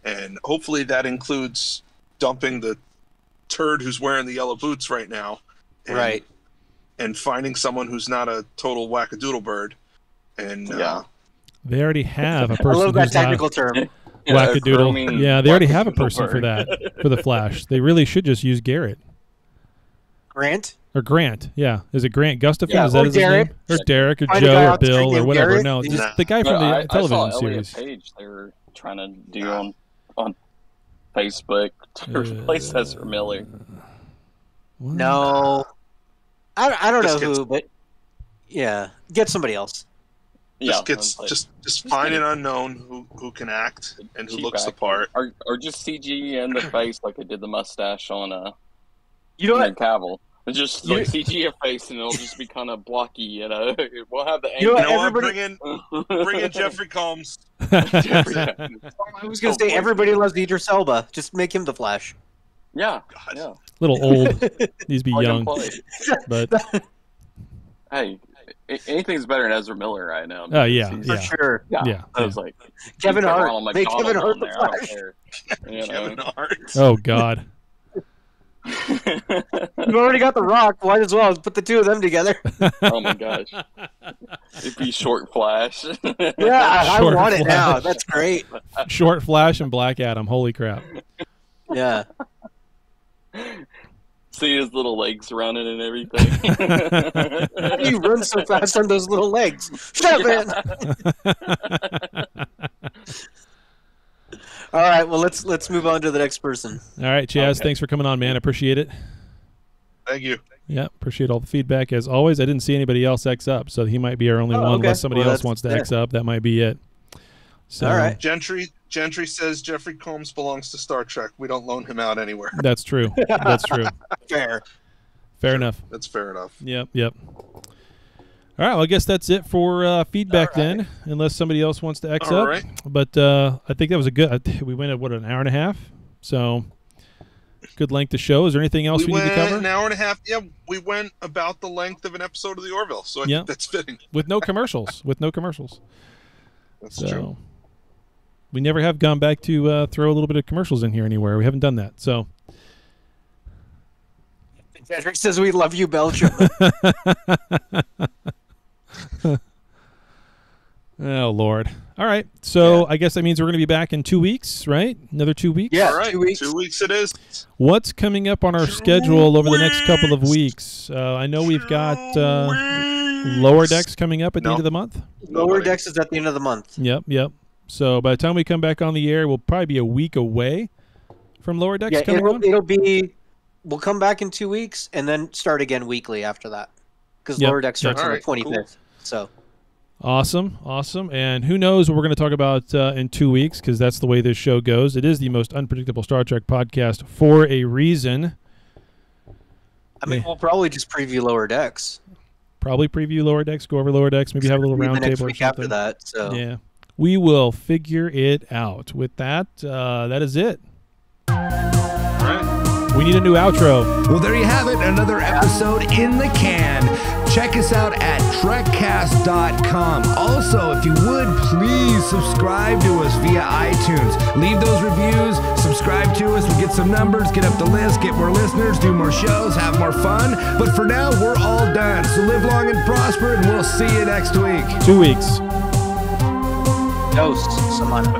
And hopefully that includes dumping the turd who's wearing the yellow boots right now. And finding someone who's not a total wackadoodle bird. And they already have a person. I love that technical term. Wackadoodle. Yeah, they already have a person for that, for the Flash. They really should just use Garrett. Grant? Or Grant, yeah. Is it Grant Gustafson? Yeah, is that his Derek. name? Or Derek, or Find Joe, a guy or on the Bill, street or named whatever. Garrett? No, just the guy from the television series. Page, they were trying to do on Facebook to replace Ezra Miller. No, I don't know who, but yeah, get somebody else. Just find an unknown who can act and who looks the part, or just CG in the face like they did the mustache on you know what? Cavill. It's just like CG your face and it'll just be kind of blocky, you know. We'll have the bring in Jeffrey Combs. I was gonna say everybody loves Idris Elba. Just make him the Flash. Yeah, God. yeah. Little old, needs to be young, but hey, anything's better than Ezra Miller right now. Oh yeah, for sure. Yeah. I was like, Kevin Hart. Make Kevin Hart the Flash. Kevin Hart. Oh God. You've already got The Rock. Might as well put the two of them together. Oh my gosh. It'd be Short Flash. Yeah, I want it now. That's great. Short Flash and Black Adam. Holy crap. Yeah. See his little legs running and everything. How do you run so fast on those little legs? Shut up, man. All right, well let's move on to the next person. All right, Chaz, thanks for coming on, man. I appreciate it. Thank you. Yeah, appreciate all the feedback as always. I didn't see anybody else X up, so he might be our only one. Unless somebody else wants to X up, that might be it. So, all right. Gentry says Jeffrey Combs belongs to Star Trek. We don't loan him out anywhere. That's true. That's true. Fair enough. That's fair enough. Yep. All right, well, I guess that's it for feedback then, unless somebody else wants to X up. Right. But I think that was a good. We went at an hour and a half, so good length to show. Is there anything else we need to cover? An hour and a half. Yeah, we went about the length of an episode of the Orville, so I think that's fitting. With no commercials. That's true. We never have gone back to throw a little bit of commercials in here anywhere. We haven't done that. So. Patrick says we love you, Belgium. Oh, Lord. All right. So I guess that means we're going to be back in 2 weeks, right? Another 2 weeks? Yeah, all right. 2 weeks. 2 weeks it is. What's coming up on our schedule over the next couple of weeks? I know we've got Lower Decks coming up at the end of the month. Lower Decks is at the end of the month. Yep. So by the time we come back on the air, we'll probably be a week away from Lower Decks coming on. It'll be... We'll come back in 2 weeks and then start again weekly after that. Because Lower Decks starts on the 25th. Cool. So... Awesome. And who knows what we're going to talk about in 2 weeks, because that's the way this show goes. It is the most unpredictable Star Trek podcast for a reason. I mean, we'll probably just preview Lower Decks. Probably preview Lower Decks, go over Lower Decks, maybe have a little round table or something. After that, so. Yeah. We will figure it out. With that, that is it. All right. We need a new outro. Well, there you have it. Another episode in the can. Check us out at trekcast.com. Also, if you would, please subscribe to us via iTunes. Leave those reviews, subscribe to us, we'll get some numbers, get up the list, get more listeners, do more shows, have more fun. But for now, we're all done. So live long and prosper, and we'll see you next week. 2 weeks. Ghosts. Someone.